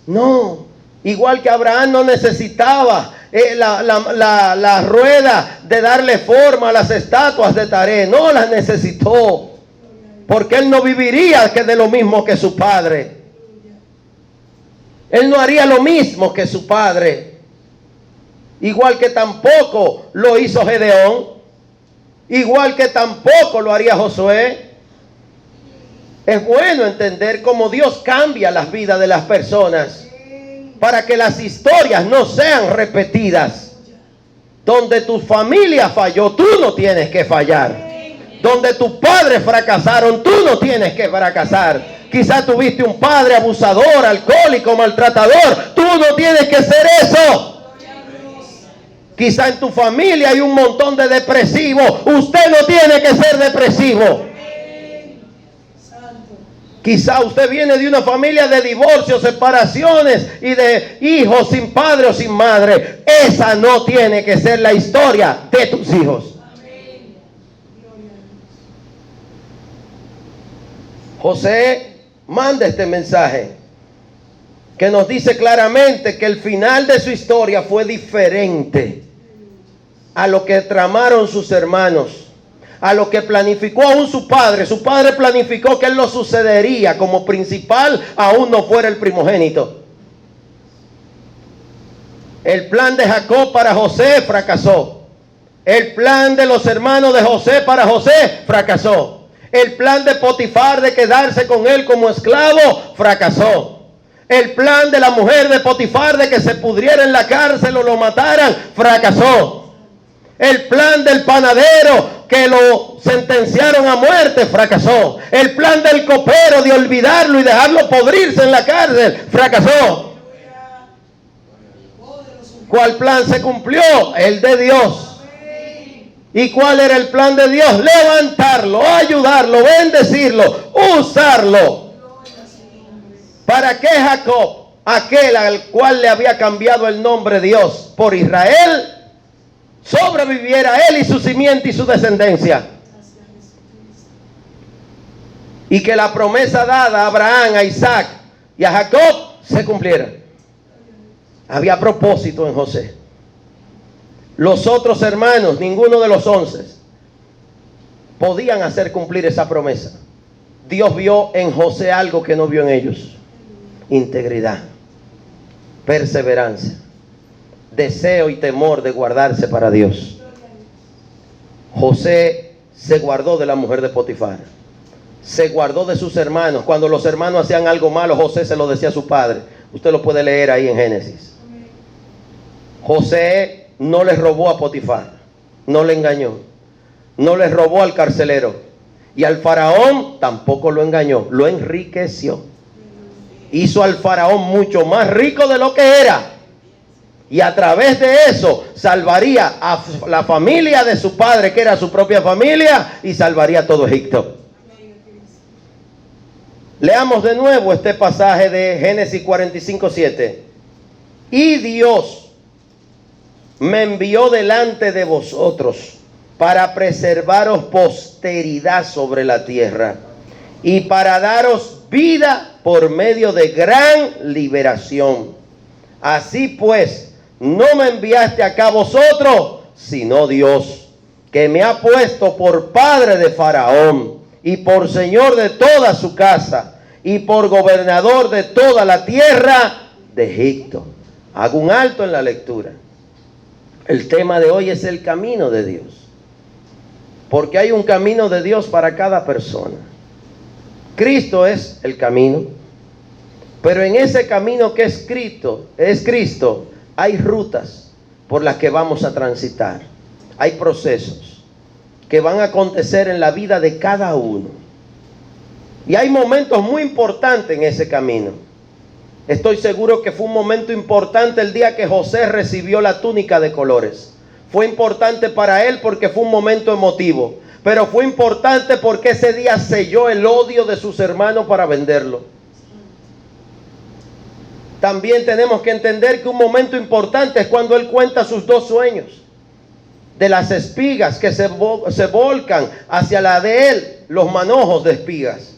No. Igual que Abraham no necesitaba la rueda de darle forma a las estatuas de Taré. No las necesitó. Porque él no viviría que de lo mismo que su padre. Él no haría lo mismo que su padre. Igual que tampoco lo hizo Gedeón. Igual que tampoco lo haría Josué. Es bueno entender cómo Dios cambia las vidas de las personas para que las historias no sean repetidas. Donde tu familia falló, tú no tienes que fallar. Donde tus padres fracasaron, tú no tienes que fracasar. Quizás tuviste un padre abusador, alcohólico, maltratador. Tú no tienes que ser eso. Quizás en tu familia hay un montón de depresivos. Usted no tiene que ser depresivo. Quizá usted viene de una familia de divorcios, separaciones y de hijos sin padre o sin madre. Esa no tiene que ser la historia de tus hijos. José manda este mensaje que nos dice claramente que el final de su historia fue diferente a lo que tramaron sus hermanos, a lo que planificó aún su padre. Su padre planificó que él lo sucedería como principal, aún no fuera el primogénito. El plan de Jacob para José fracasó. El plan de los hermanos de José para José fracasó. El plan de Potifar de quedarse con él como esclavo fracasó. El plan de la mujer de Potifar de que se pudriera en la cárcel o lo mataran fracasó. El plan del panadero que lo sentenciaron a muerte fracasó. El plan del copero de olvidarlo y dejarlo podrirse en la cárcel fracasó. ¿Cuál plan se cumplió? El de Dios. ¿Y cuál era el plan de Dios? Levantarlo, ayudarlo, bendecirlo, usarlo. ¿Para qué Jacob, aquel al cual le había cambiado el nombre Dios por Israel, sobreviviera él y su simiente y su descendencia? Y que la promesa dada a Abraham, a Isaac y a Jacob se cumpliera. Había propósito en José. Los otros hermanos, ninguno de los 11, podían hacer cumplir esa promesa. Dios vio en José algo que no vio en ellos: integridad, perseverancia, deseo y temor de guardarse para Dios. José se guardó de la mujer de Potifar, se guardó de sus hermanos. Cuando los hermanos hacían algo malo, José se lo decía a su padre. Usted lo puede leer ahí en Génesis. José no le robó a Potifar, no le engañó, no le robó al carcelero, y al faraón tampoco lo engañó, lo enriqueció. Hizo al faraón mucho más rico de lo que era, y a través de eso salvaría a la familia de su padre, que era su propia familia, y salvaría a todo Egipto. Leamos de nuevo este pasaje de Génesis 45:7. Y Dios me envió delante de vosotros para preservaros posteridad sobre la tierra y para daros vida por medio de gran liberación. Así pues, no me enviaste acá vosotros, sino Dios, que me ha puesto por padre de Faraón y por señor de toda su casa y por gobernador de toda la tierra de Egipto. Hago un alto en la lectura. El tema de hoy es el camino de Dios. Porque hay un camino de Dios para cada persona. Cristo es el camino. Pero en ese camino que es Cristo, hay rutas por las que vamos a transitar. Hay procesos. que van a acontecer en la vida de cada uno. Y hay momentos muy importantes en ese camino. Estoy seguro que fue un momento importante el día que José recibió la túnica de colores. Fue importante para él porque fue un momento emotivo. Pero fue importante porque ese día selló el odio de sus hermanos para venderlo. También tenemos que entender que un momento importante es cuando él cuenta sus 2 sueños. De las espigas que se volcan hacia la de él, los manojos de espigas.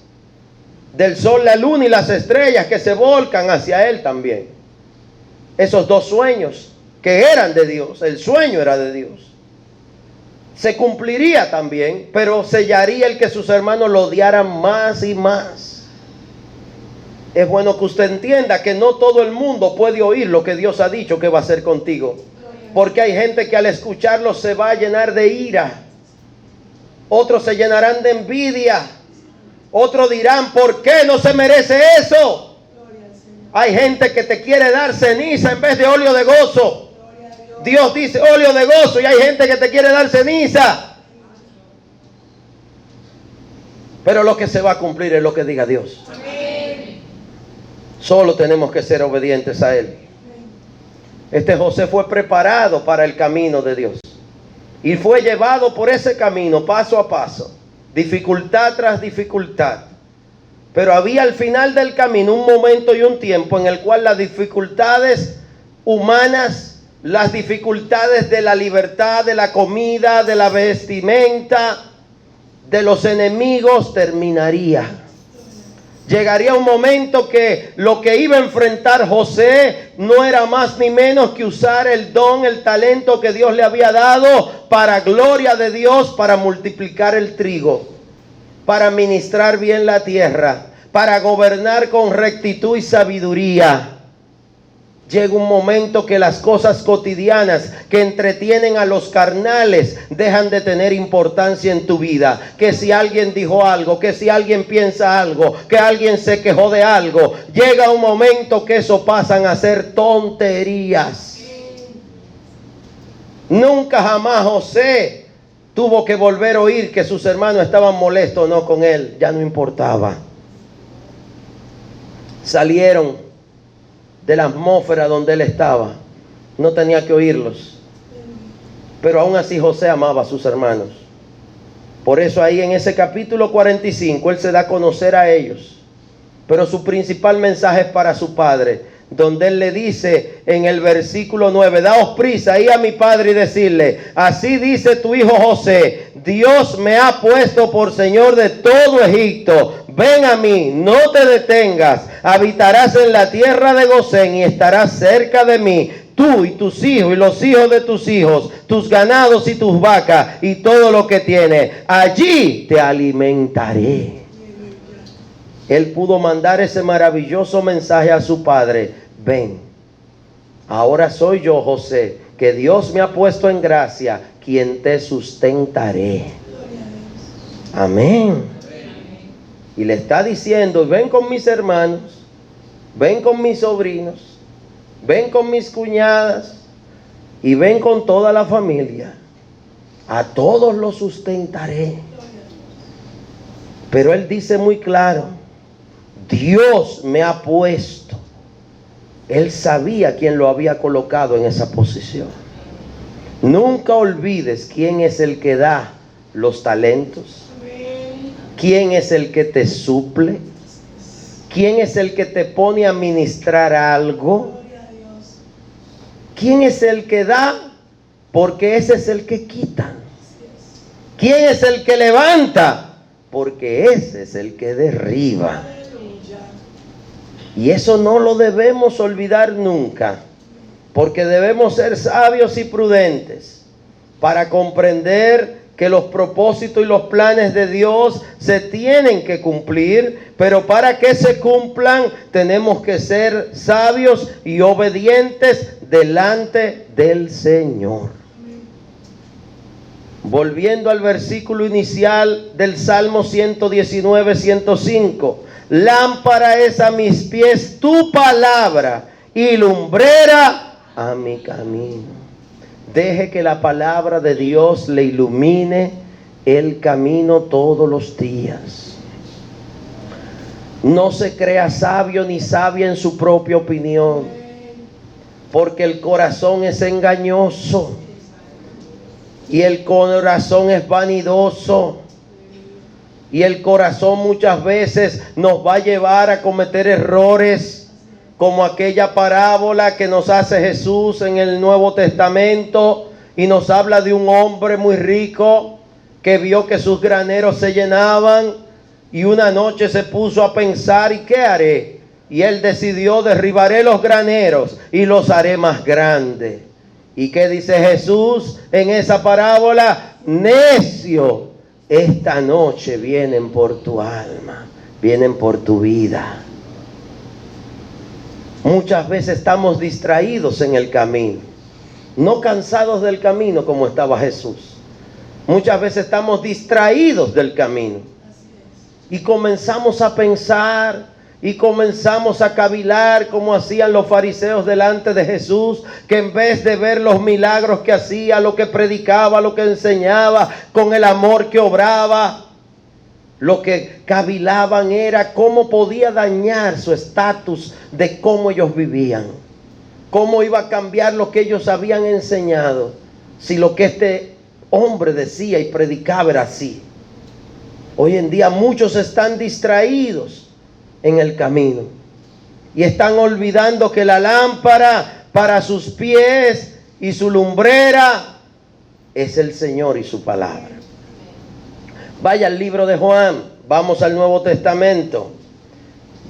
Del sol, la luna y las estrellas que se volcan hacia él también. Esos 2 sueños que eran de Dios, el sueño era de Dios. Se cumpliría también, pero sellaría el que sus hermanos lo odiaran más y más. Es bueno que usted entienda que no todo el mundo puede oír lo que Dios ha dicho que va a hacer contigo. Porque hay gente que al escucharlo se va a llenar de ira. Otros se llenarán de envidia. Otros dirán, ¿por qué no se merece eso? Hay gente que te quiere dar ceniza en vez de óleo de gozo. Dios dice óleo de gozo y hay gente que te quiere dar ceniza. Pero lo que se va a cumplir es lo que diga Dios. Solo tenemos que ser obedientes a Él. Este José fue preparado para el camino de Dios. Y fue llevado por ese camino paso a paso. Dificultad tras dificultad. Pero había al final del camino un momento y un tiempo en el cual las dificultades humanas, las dificultades de la libertad, de la comida, de la vestimenta, de los enemigos terminaría. Llegaría un momento que lo que iba a enfrentar José no era más ni menos que usar el don, el talento que Dios le había dado para gloria de Dios, para multiplicar el trigo, para administrar bien la tierra, para gobernar con rectitud y sabiduría. Llega un momento que las cosas cotidianas que entretienen a los carnales dejan de tener importancia en tu vida. Que si alguien dijo algo, que si alguien piensa algo, que alguien se quejó de algo, llega un momento que eso pasan a ser tonterías. Nunca jamás José tuvo que volver a oír que sus hermanos estaban molestos o no con él. Ya no importaba. Salieron de la atmósfera donde él estaba. No tenía que oírlos. Pero aún así José amaba a sus hermanos. Por eso ahí en ese capítulo 45 él se da a conocer a ellos. Pero su principal mensaje es para su padre, donde él le dice en el versículo 9: daos prisa, ir a mi padre y decirle: así dice tu hijo José, Dios me ha puesto por señor de todo Egipto. Ven a mí, no te detengas, habitarás en la tierra de Gosén y estarás cerca de mí, tú y tus hijos y los hijos de tus hijos, tus ganados y tus vacas y todo lo que tienes. Allí te alimentaré. Él pudo mandar ese maravilloso mensaje a su padre: ven, ahora soy yo, José, que Dios me ha puesto en gracia, quien te sustentaré. Amén. Y le está diciendo: ven con mis hermanos, ven con mis sobrinos, ven con mis cuñadas y ven con toda la familia. A todos los sustentaré. Pero él dice muy claro: Dios me ha puesto. Él sabía quién lo había colocado en esa posición. Nunca olvides quién es el que da los talentos. ¿Quién es el que te suple? ¿Quién es el que te pone a ministrar algo? ¿Quién es el que da? Porque ese es el que quita. ¿Quién es el que levanta? Porque ese es el que derriba. Y eso no lo debemos olvidar nunca, porque debemos ser sabios y prudentes para comprender que los propósitos y los planes de Dios se tienen que cumplir, pero para que se cumplan tenemos que ser sabios y obedientes delante del Señor. Volviendo al versículo inicial del Salmo 119, 105. Lámpara es a mis pies tu palabra y lumbrera a mi camino. Deje que la palabra de Dios le ilumine el camino todos los días. No se crea sabio ni sabia en su propia opinión, porque el corazón es engañoso y el corazón es vanidoso. Y el corazón muchas veces nos va a llevar a cometer errores, como aquella parábola que nos hace Jesús en el Nuevo Testamento, y nos habla de un hombre muy rico que vio que sus graneros se llenaban, y una noche se puso a pensar: ¿y qué haré? Y él decidió: derribaré los graneros y los haré más grandes. ¿Y qué dice Jesús en esa parábola? Necio, esta noche vienen por tu alma, vienen por tu vida. Muchas veces estamos distraídos en el camino, no cansados del camino como estaba Jesús. Muchas veces estamos distraídos del camino y comenzamos a pensar y comenzamos a cavilar como hacían los fariseos delante de Jesús, que en vez de ver los milagros que hacía, lo que predicaba, lo que enseñaba, con el amor que obraba, lo que cavilaban era cómo podía dañar su estatus de cómo ellos vivían, cómo iba a cambiar lo que ellos habían enseñado, si lo que este hombre decía y predicaba era así. Hoy en día muchos están distraídos en el camino y están olvidando que la lámpara para sus pies y su lumbrera es el Señor y su palabra. Vaya al libro de Juan, vamos al Nuevo Testamento,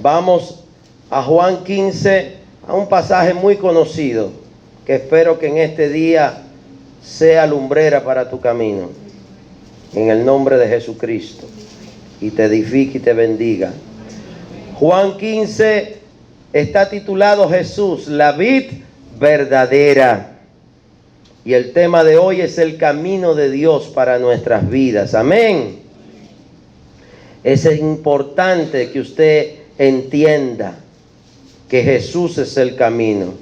vamos a Juan 15, a un pasaje muy conocido que espero que en este día sea lumbrera para tu camino, en el nombre de Jesucristo, y te edifique y te bendiga. Juan 15 está titulado Jesús, la vid verdadera. Y el tema de hoy es el camino de Dios para nuestras vidas. Amén. Es importante que usted entienda que Jesús es el camino.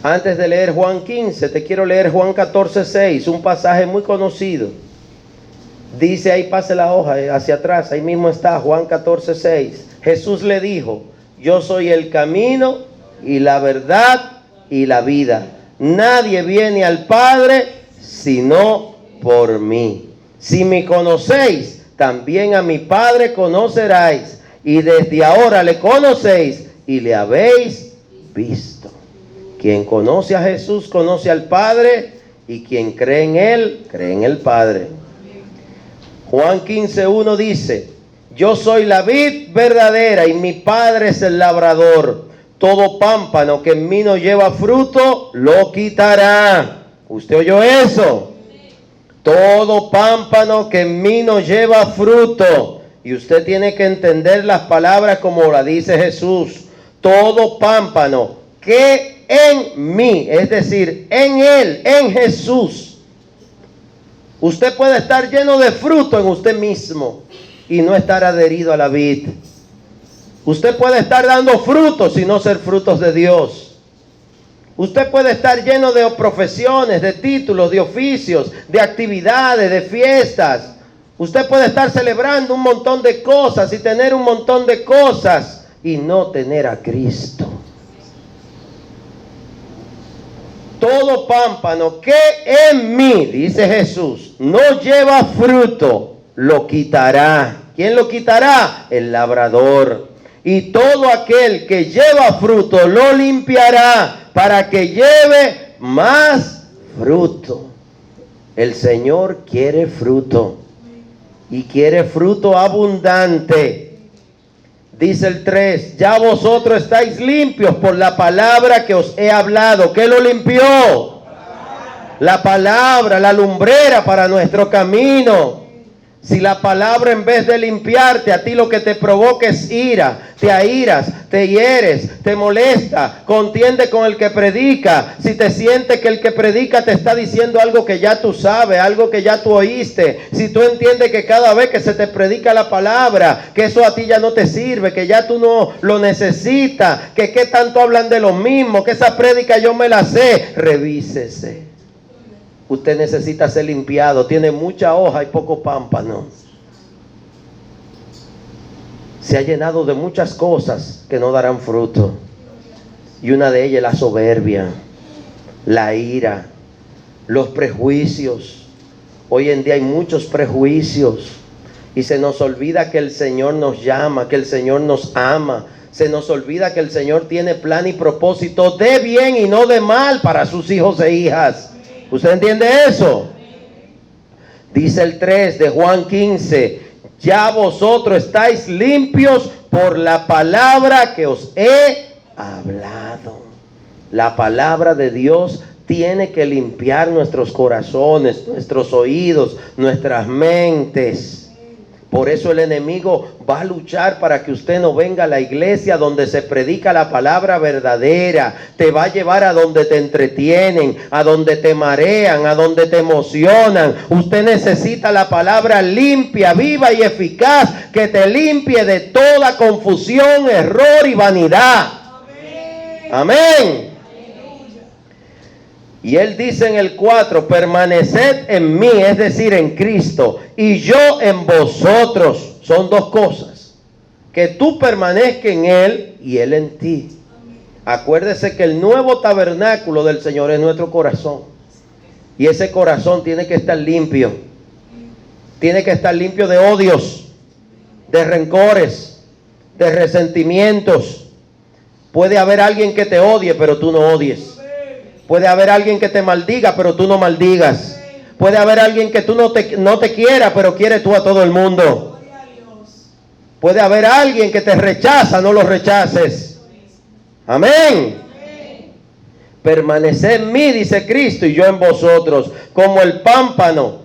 Antes de leer Juan 15, te quiero leer Juan 14:6, un pasaje muy conocido. Dice ahí, pase la hoja hacia atrás, ahí mismo está Juan 14:6. Jesús le dijo: yo soy el camino y la verdad y la vida. Nadie viene al Padre sino por mí. Si me conocéis, también a mi Padre conoceráis. Y desde ahora le conocéis y le habéis visto. Quien conoce a Jesús conoce al Padre, y quien cree en Él, cree en el Padre. Juan 15:1 dice: yo soy la vid verdadera y mi Padre es el labrador. Todo pámpano que en mí no lleva fruto, lo quitará. ¿Usted oyó eso? Todo pámpano que en mí no lleva fruto. Y usted tiene que entender las palabras como la dice Jesús. Todo pámpano que en mí, es decir, en Él, en Jesús. Usted puede estar lleno de fruto en usted mismo y no estar adherido a la vid. Usted puede estar dando frutos y no ser frutos de Dios. Usted puede estar lleno de profesiones, de títulos, de oficios, de actividades, de fiestas. Usted puede estar celebrando un montón de cosas y tener un montón de cosas y no tener a Cristo. Todo pámpano que en mí, dice Jesús, no lleva fruto, lo quitará. ¿Quién lo quitará? El labrador. Y todo aquel que lleva fruto lo limpiará para que lleve más fruto. El Señor quiere fruto y quiere fruto abundante. Dice el 3, ya vosotros estáis limpios por la palabra que os he hablado. ¿Qué lo limpió? La palabra, la lumbrera para nuestro camino. Si la palabra en vez de limpiarte, a ti lo que te provoca es ira, te airas, te hieres, te molesta, contiende con el que predica. Si te sientes que el que predica te está diciendo algo que ya tú sabes, algo que ya tú oíste, si tú entiendes que cada vez que se te predica la palabra, que eso a ti ya no te sirve, que ya tú no lo necesitas, que qué tanto hablan de lo mismo, que esa prédica yo me la sé, revísese. usted necesita ser limpiado. Tiene mucha hoja y poco pámpano. Se ha llenado de muchas cosas que no darán fruto. Y una de ellas es la soberbia, la ira, los prejuicios. Hoy en día hay muchos prejuicios. Y se nos olvida que el Señor nos llama, que el Señor nos ama. Se nos olvida que el Señor tiene plan y propósito de bien y no de mal para sus hijos e hijas. ¿Usted entiende eso? Dice el 3 de Juan 15: ya vosotros estáis limpios por la palabra que os he hablado. La palabra de Dios tiene que limpiar nuestros corazones, nuestros oídos, nuestras mentes. Por eso el enemigo va a luchar para que usted no venga a la iglesia donde se predica la palabra verdadera. Te va a llevar a donde te entretienen, a donde te marean, a donde te emocionan. Usted necesita la palabra limpia, viva y eficaz, que te limpie de toda confusión, error y vanidad. Amén. Y él dice en el 4: permaneced en mí, es decir, en Cristo, y yo en vosotros. Son dos cosas: que tú permanezcas en Él y Él en ti. Acuérdese que el nuevo tabernáculo del Señor es nuestro corazón. Y ese corazón tiene que estar limpio. Tiene que estar limpio de odios, de rencores, de resentimientos. Puede haber alguien que te odie, pero tú no odies. Puede haber alguien que te maldiga, pero tú no maldigas. Puede haber alguien que tú no te quiera, pero quiere tú a todo el mundo. Puede haber alguien que te rechaza, no lo rechaces. Amén. Permaneced en mí, dice Cristo, y yo en vosotros. Como el pámpano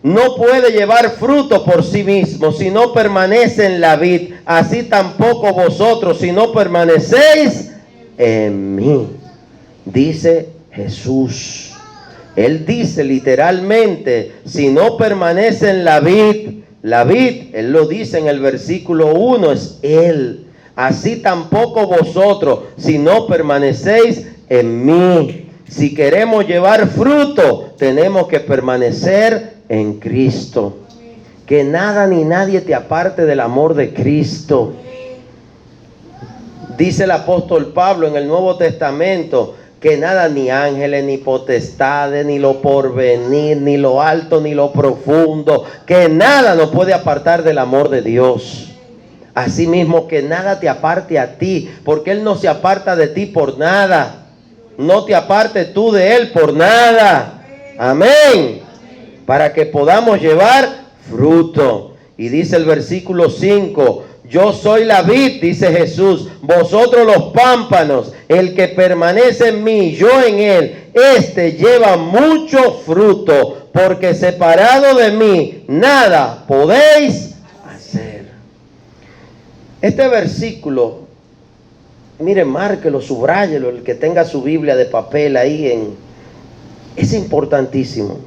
no puede llevar fruto por sí mismo si no permanece en la vid, así tampoco vosotros si no permanecéis en mí. Dice Jesús. Él dice literalmente: si no permanece en la vid, él lo dice en el versículo 1, es Él. Así tampoco vosotros si no permanecéis en mí. Si queremos llevar fruto, tenemos que permanecer en Cristo. Que nada ni nadie te aparte del amor de Cristo. Dice el apóstol Pablo en el Nuevo Testamento que nada, ni ángeles, ni potestades, ni lo porvenir, ni lo alto, ni lo profundo, que nada nos puede apartar del amor de Dios. Asimismo, que nada te aparte a ti, porque Él no se aparta de ti por nada. No te apartes tú de Él por nada. Amén. Para que podamos llevar fruto. Y dice el versículo 5: yo soy la vid, dice Jesús, vosotros los pámpanos. El que permanece en mí, yo en él, este lleva mucho fruto, porque separado de mí nada podéis hacer. Este versículo, mire, márquelo, subráyelo, el que tenga su Biblia de papel ahí, es importantísimo.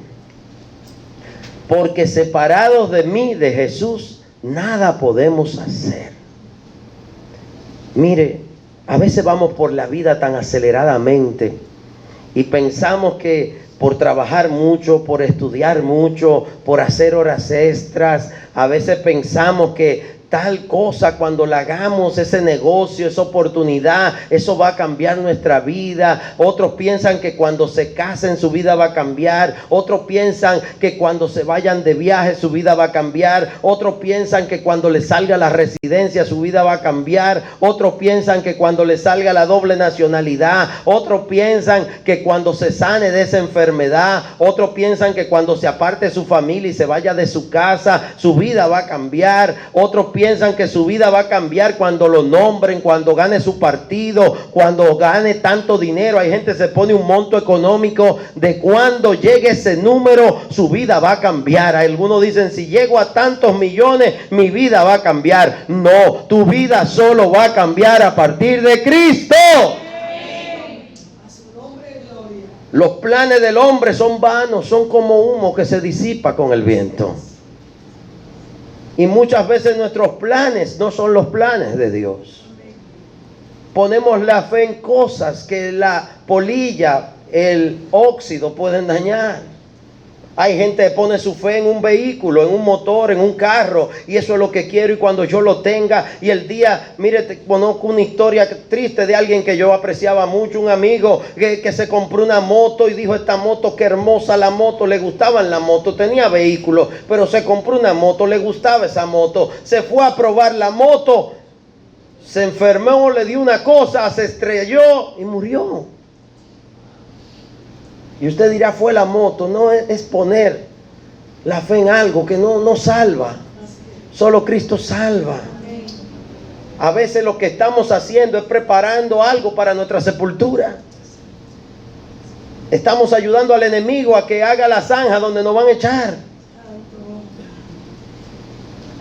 Porque separados de mí, de Jesús, nada podemos hacer. Mire, a veces vamos por la vida tan aceleradamente y pensamos que por trabajar mucho, por estudiar mucho, por hacer horas extras, a veces pensamos que tal cosa, cuando la hagamos, ese negocio, esa oportunidad, eso va a cambiar nuestra vida. Otros piensan que cuando se casen su vida va a cambiar. Otros piensan que cuando se vayan de viaje su vida va a cambiar. Otros piensan que cuando le salga la residencia su vida va a cambiar. Otros piensan que cuando le salga la doble nacionalidad. Otros piensan que cuando se sane de esa enfermedad. Otros piensan que cuando se aparte su familia y se vaya de su casa, su vida va a cambiar. Otros piensan que su vida va a cambiar cuando lo nombren, cuando gane su partido, cuando gane tanto dinero. Hay gente que se pone un monto económico de cuando llegue ese número, su vida va a cambiar. Algunos dicen, si llego a tantos millones, mi vida va a cambiar. No, tu vida solo va a cambiar a partir de Cristo. Los planes del hombre son vanos, son como humo que se disipa con el viento. Y muchas veces nuestros planes no son los planes de Dios. Ponemos la fe en cosas que la polilla el óxido pueden dañar. Hay gente que pone su fe en un vehículo, en un motor, en un carro, y eso es lo que quiero, y cuando yo lo tenga, y el día, mire, te conozco una historia triste de alguien que yo apreciaba mucho, un amigo que se compró una moto y dijo: esta moto, qué hermosa la moto, le gustaban la moto, tenía vehículo, pero se compró una moto, le gustaba esa moto, se fue a probar la moto, se enfermó, le dio una cosa, se estrelló y murió. Y usted dirá: fue la moto. No, es poner la fe en algo que no salva. Solo Cristo salva. A veces lo que estamos haciendo es preparando algo para nuestra sepultura. Estamos ayudando al enemigo a que haga la zanja donde nos van a echar.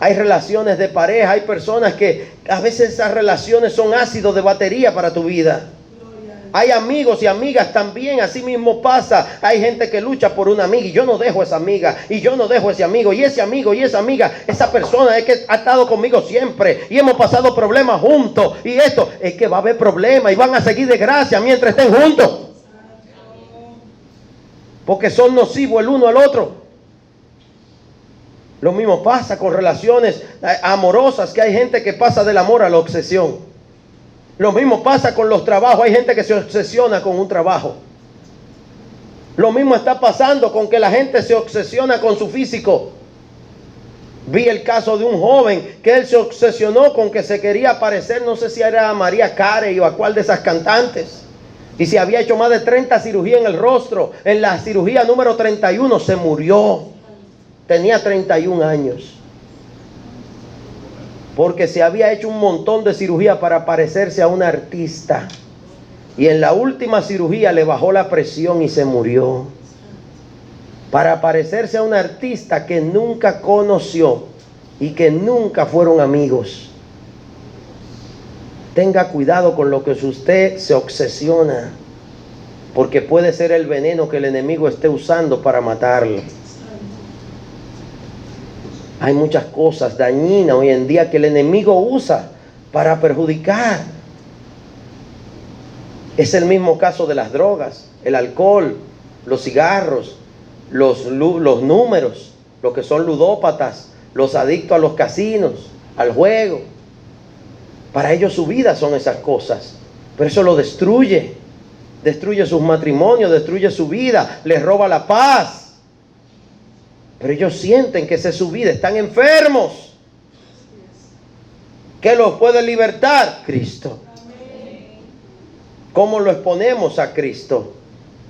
Hay relaciones de pareja, hay personas que a veces esas relaciones son ácidos de batería para tu vida. Hay amigos y amigas también, así mismo pasa. Hay gente que lucha por una amiga y yo no dejo esa amiga, y yo no dejo ese amigo y esa amiga. Esa persona es que ha estado conmigo siempre y hemos pasado problemas juntos, y esto es que va a haber problemas y van a seguir de gracia mientras estén juntos, porque son nocivos el uno al otro. Lo mismo pasa con relaciones amorosas, que hay gente que pasa del amor a la obsesión. Lo mismo pasa con los trabajos. Hay gente que se obsesiona con un trabajo. Lo mismo está pasando con que la gente se obsesiona con su físico. Vi el caso de un joven que él se obsesionó con que se quería parecer, no sé si era a Mariah Carey o a cuál de esas cantantes, y se había hecho más de 30 cirugías en el rostro. En la cirugía número 31 se murió. Tenía 31 años. Porque se había hecho un montón de cirugía para parecerse a un artista. Y en la última cirugía le bajó la presión y se murió. Para parecerse a un artista que nunca conoció y que nunca fueron amigos. Tenga cuidado con lo que usted se obsesiona, porque puede ser el veneno que el enemigo esté usando para matarlo. Hay muchas cosas dañinas hoy en día que el enemigo usa para perjudicar. Es el mismo caso de las drogas, el alcohol, los cigarros, los números, los que son ludópatas, los adictos a los casinos, al juego. Para ellos su vida son esas cosas, pero eso lo destruye. Destruye sus matrimonios, destruye su vida, les roba la paz. Pero ellos sienten que esa es su vida, están enfermos. ¿Qué los puede libertar? Cristo. ¿Cómo lo exponemos a Cristo?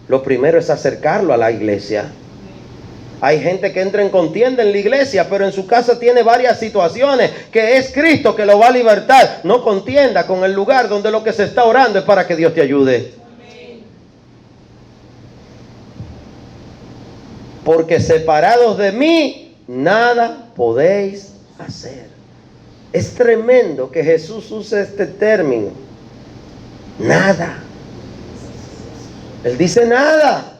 Lo primero es acercarlo a la iglesia. Hay gente que entra en contienda en la iglesia, pero en su casa tiene varias situaciones, que es Cristo que lo va a libertar. No contienda con el lugar donde lo que se está orando es para que Dios te ayude. Porque separados de mí, nada podéis hacer. Es tremendo que Jesús use este término. Nada. Él dice nada.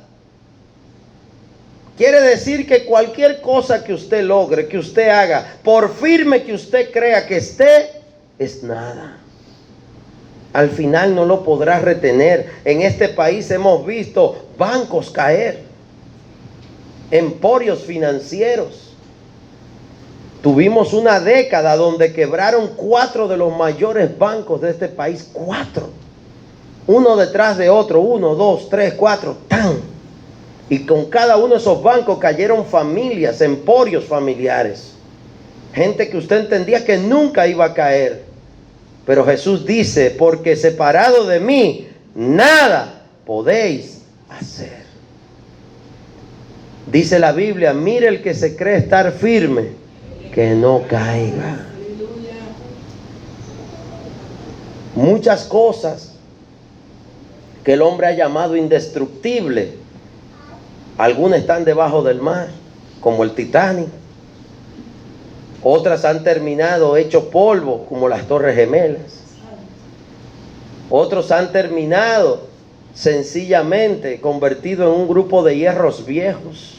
Quiere decir que cualquier cosa que usted logre, que usted haga, por firme que usted crea que esté, es nada. Al final no lo podrá retener. En este país hemos visto bancos caer, emporios financieros. Tuvimos una década donde quebraron 4 de los mayores bancos de este país. 4. Uno detrás de otro. 1, 2, 3, 4. ¡Tan! Y con cada uno de esos bancos cayeron familias, emporios familiares. Gente que usted entendía que nunca iba a caer. Pero Jesús dice: porque separado de mí, nada podéis hacer. Dice la Biblia: mire el que se cree estar firme, que no caiga. Muchas cosas que el hombre ha llamado indestructible, algunas están debajo del mar, como el Titanic. Otras han terminado hecho polvo, como las Torres Gemelas. Otros han terminado sencillamente convertido en un grupo de hierros viejos.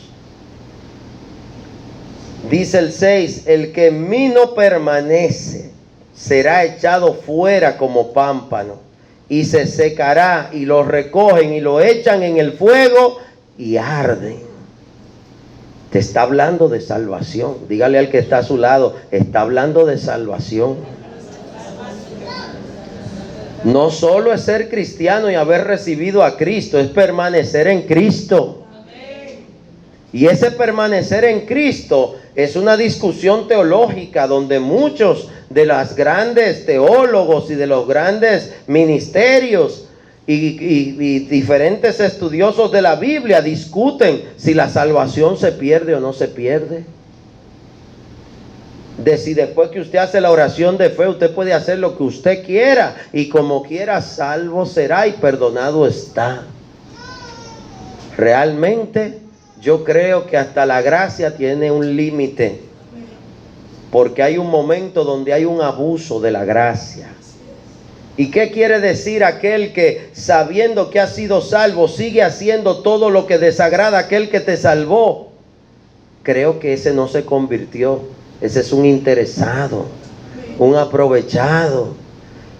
Dice el 6: el que en mí no permanece será echado fuera como pámpano y se secará, y lo recogen y lo echan en el fuego y arden. Te está hablando de salvación. Dígale al que está a su lado, está hablando de salvación. No solo es ser cristiano y haber recibido a Cristo, es permanecer en Cristo. Y ese permanecer en Cristo es una discusión teológica donde muchos de los grandes teólogos y de los grandes ministerios y diferentes estudiosos de la Biblia discuten si la salvación se pierde o no se pierde. De si después que usted hace la oración de fe, usted puede hacer lo que usted quiera y como quiera salvo será y perdonado está. Realmente yo creo que hasta la gracia tiene un límite, porque hay un momento donde hay un abuso de la gracia. ¿Y qué quiere decir aquel que, sabiendo que ha sido salvo, sigue haciendo todo lo que desagrada a aquel que te salvó? Creo que ese no se convirtió. Ese es un interesado, un aprovechado.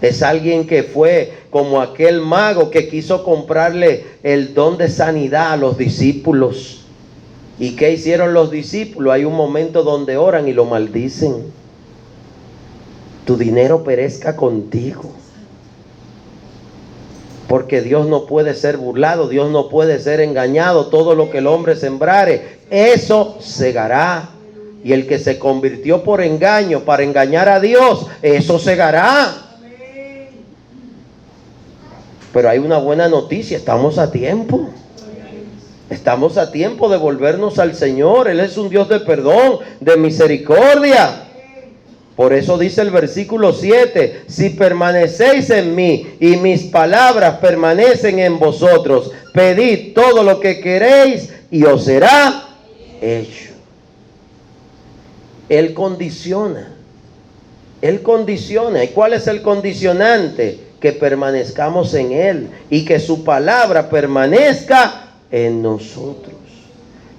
Es alguien que fue como aquel mago que quiso comprarle el don de sanidad a los discípulos. ¿Y qué hicieron los discípulos? Hay un momento donde oran y lo maldicen. Tu dinero perezca contigo. Porque Dios no puede ser burlado, Dios no puede ser engañado. Todo lo que el hombre sembrare, eso segará. Y el que se convirtió por engaño, para engañar a Dios, eso segará. Pero hay una buena noticia, estamos a tiempo. Estamos a tiempo de volvernos al Señor. Él es un Dios de perdón, de misericordia. Por eso dice el versículo 7, si permanecéis en mí y mis palabras permanecen en vosotros, pedid todo lo que queréis y os será hecho. Él condiciona. Él condiciona. ¿Y cuál es el condicionante? Que permanezcamos en Él y que su palabra permanezca en nosotros.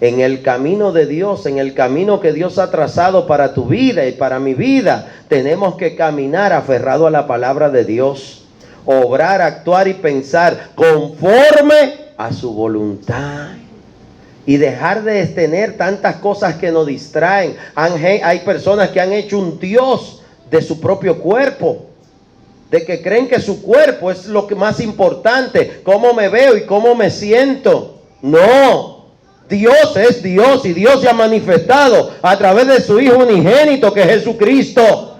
En el camino de Dios, en el camino que Dios ha trazado para tu vida y para mi vida, tenemos que caminar aferrado a la palabra de Dios. Obrar, actuar y pensar conforme a su voluntad. Y dejar de tener tantas cosas que nos distraen. Hay personas que han hecho un Dios de su propio cuerpo. De que creen que su cuerpo es lo que más importante. Cómo me veo y cómo me siento. No. Dios es Dios y Dios se ha manifestado a través de su Hijo unigénito que es Jesucristo.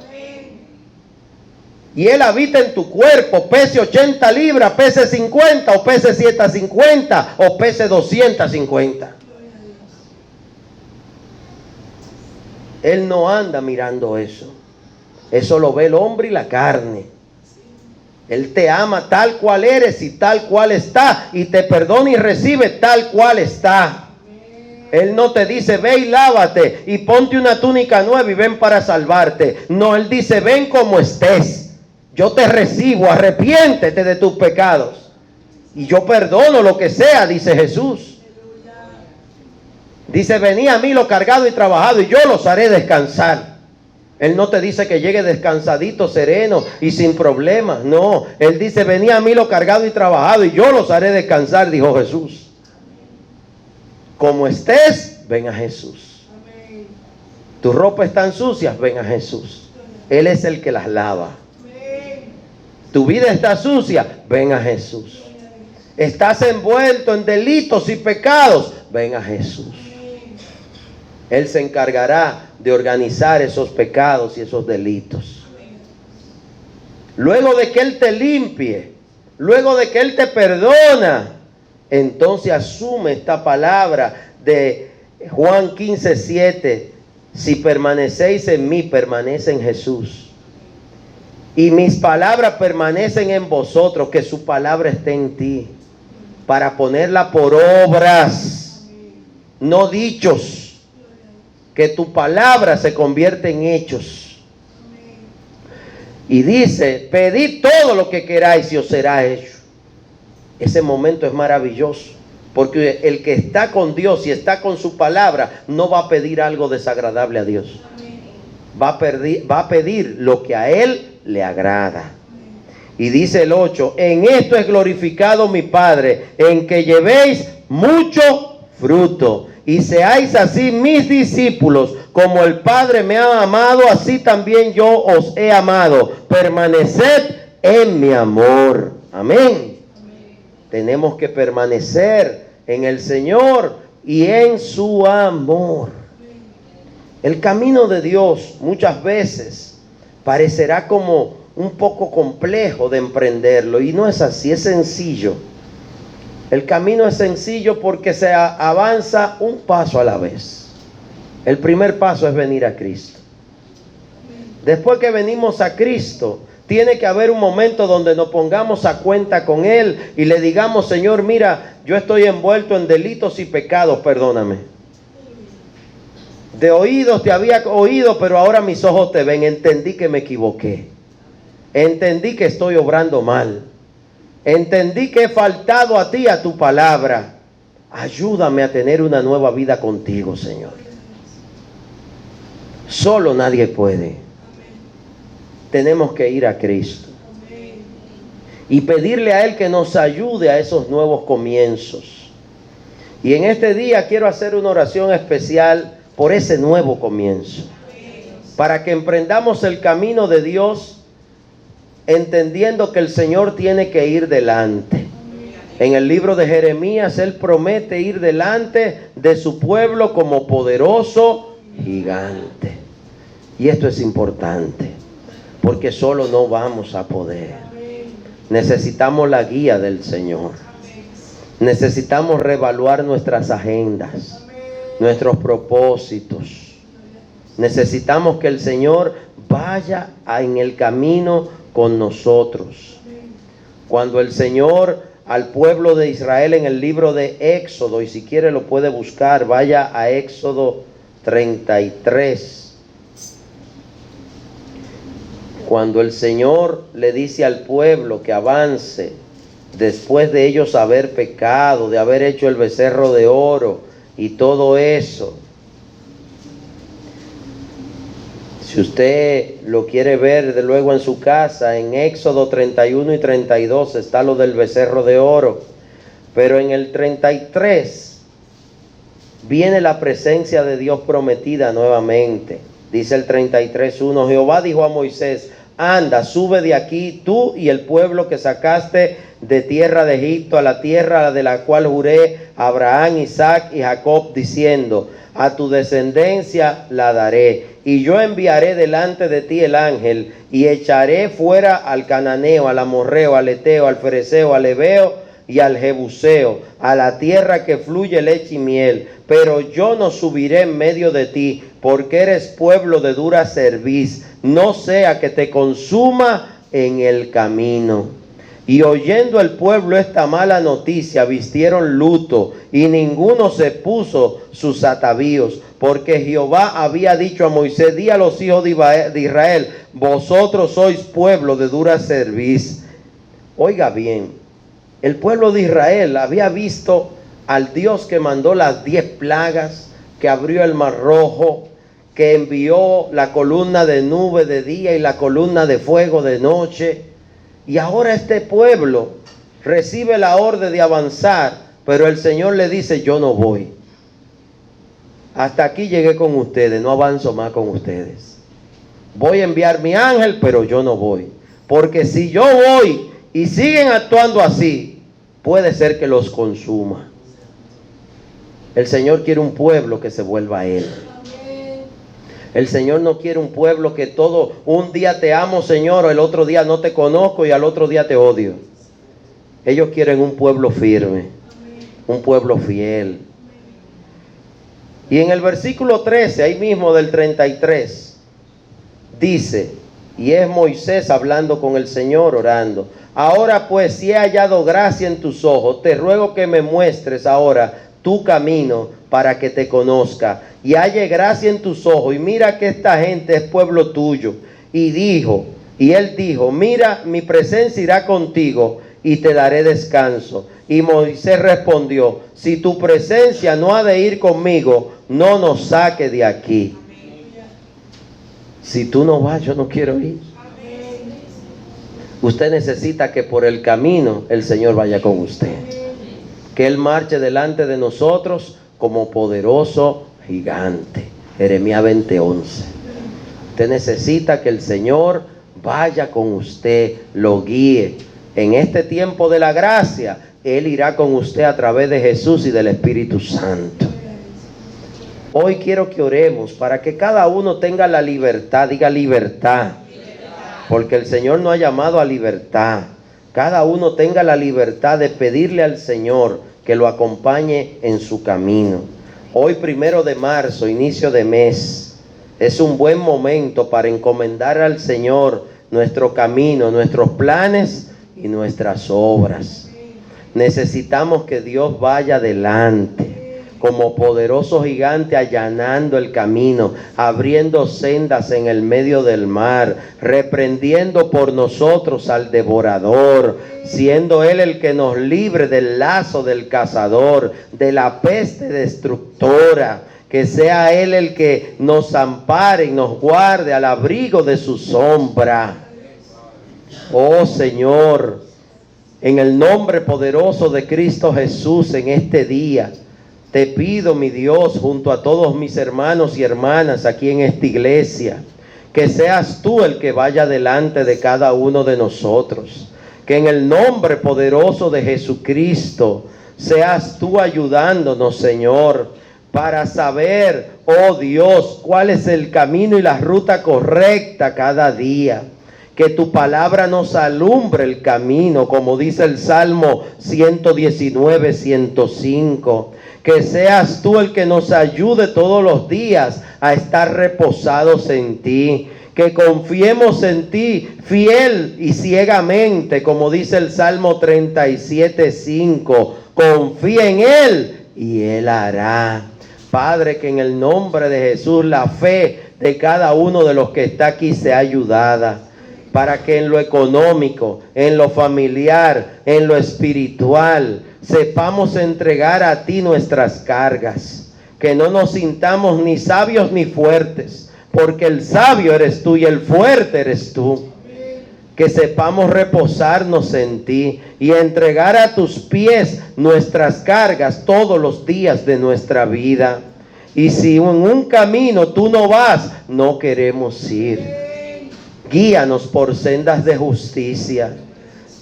Y Él habita en tu cuerpo, pese 80 libras, pese 50 o pese 150 o pese 250. Él no anda mirando eso. Eso lo ve el hombre y la carne. Él te ama tal cual eres y tal cual está. Y te perdona y recibe tal cual está. Él no te dice, ve y lávate y ponte una túnica nueva y ven para salvarte. No, Él dice, ven como estés. Yo te recibo, arrepiéntete de tus pecados. Y yo perdono lo que sea, dice Jesús. Dice, venid a mí lo cargado y trabajado y yo los haré descansar. Él no te dice que llegue descansadito, sereno y sin problemas. No, Él dice, venid a mí lo cargado y trabajado y yo los haré descansar, dijo Jesús. Como estés, ven a Jesús. Tus ropas están sucias, ven a Jesús. Él es el que las lava. Tu vida está sucia, ven a Jesús. Estás envuelto en delitos y pecados, ven a Jesús. Él se encargará de organizar esos pecados y esos delitos. Luego de que Él te limpie, luego de que Él te perdona, entonces asume esta palabra de Juan 15:7. Si permanecéis en mí, permanece en Jesús. Y mis palabras permanecen en vosotros, que su palabra esté en ti. Para ponerla por obras, no dichos. Que tu palabra se convierte en hechos. Y dice, pedid todo lo que queráis y os será hecho. Ese momento es maravilloso. Porque el que está con Dios y está con su palabra, no va a pedir algo desagradable a Dios. Va a pedir lo que a Él le agrada. Y dice el 8, en esto es glorificado mi Padre, en que llevéis mucho fruto y seáis así mis discípulos, como el Padre me ha amado, así también yo os he amado. Permaneced en mi amor. Amén. Tenemos que permanecer en el Señor y en su amor. El camino de Dios muchas veces parecerá como un poco complejo de emprenderlo, y no es así, es sencillo. El camino es sencillo porque se avanza un paso a la vez. El primer paso es venir a Cristo. Después que venimos a Cristo, tiene que haber un momento donde nos pongamos a cuenta con Él y le digamos: Señor, mira, yo estoy envuelto en delitos y pecados, perdóname. De oídos te había oído, pero ahora mis ojos te ven. Entendí que me equivoqué. Entendí que estoy obrando mal. Entendí que he faltado a ti, a tu palabra. Ayúdame a tener una nueva vida contigo, Señor. Solo nadie puede. Tenemos que ir a Cristo y pedirle a Él que nos ayude a esos nuevos comienzos. Y en este día quiero hacer una oración especial por ese nuevo comienzo, para que emprendamos el camino de Dios, entendiendo que el Señor tiene que ir delante. En el libro de Jeremías, Él promete ir delante de su pueblo como poderoso gigante. Y esto es importante, porque solo no vamos a poder. Necesitamos la guía del Señor. Necesitamos reevaluar nuestras agendas, nuestros propósitos. Necesitamos que el Señor vaya en el camino con nosotros. Cuando el Señor al pueblo de Israel en el libro de Éxodo, y si quiere lo puede buscar, vaya a Éxodo 33. Cuando el Señor le dice al pueblo que avance, después de ellos haber pecado, de haber hecho el becerro de oro y todo eso. Si usted lo quiere ver de luego en su casa, en Éxodo 31 y 32 está lo del becerro de oro. Pero en el 33 viene la presencia de Dios prometida nuevamente. Dice el 33:1, Jehová dijo a Moisés: anda, sube de aquí tú y el pueblo que sacaste de tierra de Egipto, a la tierra de la cual juré a Abraham, Isaac y Jacob, diciendo: a tu descendencia la daré. Y yo enviaré delante de ti el ángel, y echaré fuera al cananeo, al amorreo, al eteo, al fereceo, al heveo y al jebuseo, a la tierra que fluye leche y miel. Pero yo no subiré en medio de ti, porque eres pueblo de dura cerviz, no sea que te consuma en el camino. Y oyendo el pueblo esta mala noticia, vistieron luto, y ninguno se puso sus atavíos, porque Jehová había dicho a Moisés: di a los hijos de Israel, vosotros sois pueblo de dura cerviz. Oiga bien, el pueblo de Israel había visto al Dios que mandó las 10 plagas, que abrió el mar rojo, que envió la columna de nube de día y la columna de fuego de noche. Y ahora este pueblo recibe la orden de avanzar, pero el Señor le dice: yo no voy. Hasta aquí llegué con ustedes, no avanzo más con ustedes. Voy a enviar mi ángel, pero yo no voy. Porque si yo voy y siguen actuando así, puede ser que los consuma. El Señor quiere un pueblo que se vuelva a Él. El Señor no quiere un pueblo que todo, un día te amo, Señor, o el otro día no te conozco y al otro día te odio. Ellos quieren un pueblo firme, un pueblo fiel. Y en el versículo 13, ahí mismo del 33, dice, y es Moisés hablando con el Señor, orando: ahora pues, si he hallado gracia en tus ojos, te ruego que me muestres ahora tu camino para que te conozca y halle gracia en tus ojos. Y mira que esta gente es pueblo tuyo. Y él dijo: mira, mi presencia irá contigo y te daré descanso. Y Moisés respondió: si tu presencia no ha de ir conmigo, no nos saque de aquí. Si tú no vas, yo no quiero ir. Usted necesita que por el camino el Señor vaya con usted. Que Él marche delante de nosotros como poderoso gigante. Jeremías 20:11. Usted necesita que el Señor vaya con usted, lo guíe. En este tiempo de la gracia, Él irá con usted a través de Jesús y del Espíritu Santo. Hoy quiero que oremos para que cada uno tenga la libertad, diga libertad. Porque el Señor nos ha llamado a libertad. Cada uno tenga la libertad de pedirle al Señor que lo acompañe en su camino. Hoy 1 de marzo, inicio de mes, es un buen momento para encomendar al Señor nuestro camino, nuestros planes y nuestras obras. Necesitamos que Dios vaya adelante como poderoso gigante, allanando el camino, abriendo sendas en el medio del mar, reprendiendo por nosotros al devorador, siendo Él el que nos libre del lazo del cazador, de la peste destructora. Que sea Él el que nos ampare y nos guarde al abrigo de su sombra. Oh Señor, en el nombre poderoso de Cristo Jesús, en este día te pido, mi Dios, junto a todos mis hermanos y hermanas aquí en esta iglesia, que seas tú el que vaya delante de cada uno de nosotros. Que en el nombre poderoso de Jesucristo seas tú ayudándonos, Señor, para saber, oh Dios, cuál es el camino y la ruta correcta cada día. Que tu palabra nos alumbre el camino, como dice el Salmo 119, 105. Que seas tú el que nos ayude todos los días a estar reposados en ti. Que confiemos en ti fiel y ciegamente, como dice el Salmo 37, 5. Confía en Él y Él hará. Padre, que en el nombre de Jesús la fe de cada uno de los que está aquí sea ayudada, para que en lo económico, en lo familiar, en lo espiritual, sepamos entregar a ti nuestras cargas. Que no nos sintamos ni sabios ni fuertes, porque el sabio eres tú y el fuerte eres tú. Que sepamos reposarnos en ti y entregar a tus pies nuestras cargas todos los días de nuestra vida. Y si en un camino tú no vas, no queremos ir. Guíanos por sendas de justicia.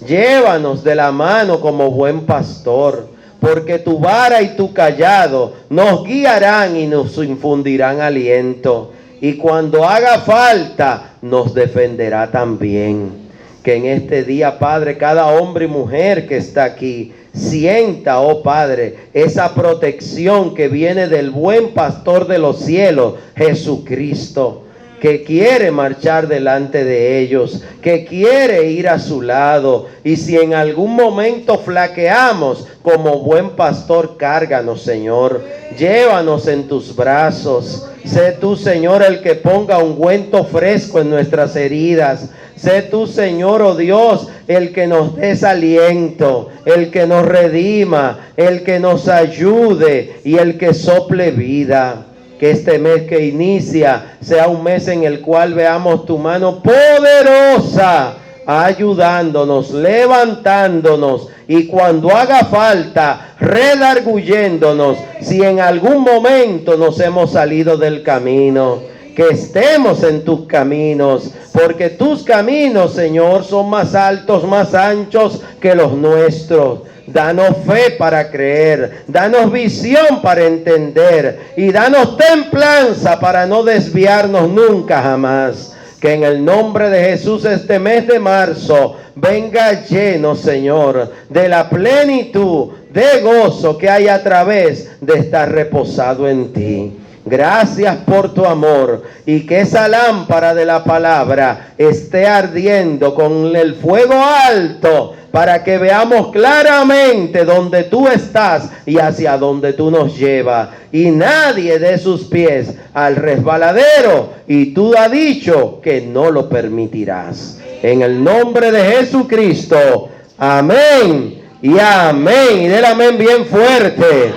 Llévanos de la mano como buen pastor, porque tu vara y tu cayado nos guiarán y nos infundirán aliento. Y cuando haga falta, nos defenderá también. Que en este día, Padre, cada hombre y mujer que está aquí sienta, oh Padre, esa protección que viene del buen pastor de los cielos, Jesucristo, que quiere marchar delante de ellos, que quiere ir a su lado. Y si en algún momento flaqueamos, como buen pastor, cárganos, Señor. Llévanos en tus brazos. Sé tú, Señor, el que ponga ungüento fresco en nuestras heridas. Sé tú, Señor, oh Dios, el que nos des aliento, el que nos redima, el que nos ayude y el que sople vida. Que este mes que inicia sea un mes en el cual veamos tu mano poderosa, ayudándonos, levantándonos, y cuando haga falta, redarguyéndonos si en algún momento nos hemos salido del camino. Que estemos en tus caminos, porque tus caminos, Señor, son más altos, más anchos que los nuestros. Danos fe para creer, danos visión para entender y danos templanza para no desviarnos nunca jamás. Que en el nombre de Jesús este mes de marzo venga lleno, Señor, de la plenitud de gozo que hay a través de estar reposado en ti. Gracias por tu amor, y que esa lámpara de la palabra esté ardiendo con el fuego alto, para que veamos claramente dónde tú estás y hacia dónde tú nos llevas, y nadie dé sus pies al resbaladero, y tú has dicho que no lo permitirás. En el nombre de Jesucristo, amén y amén. Y del amén bien fuerte.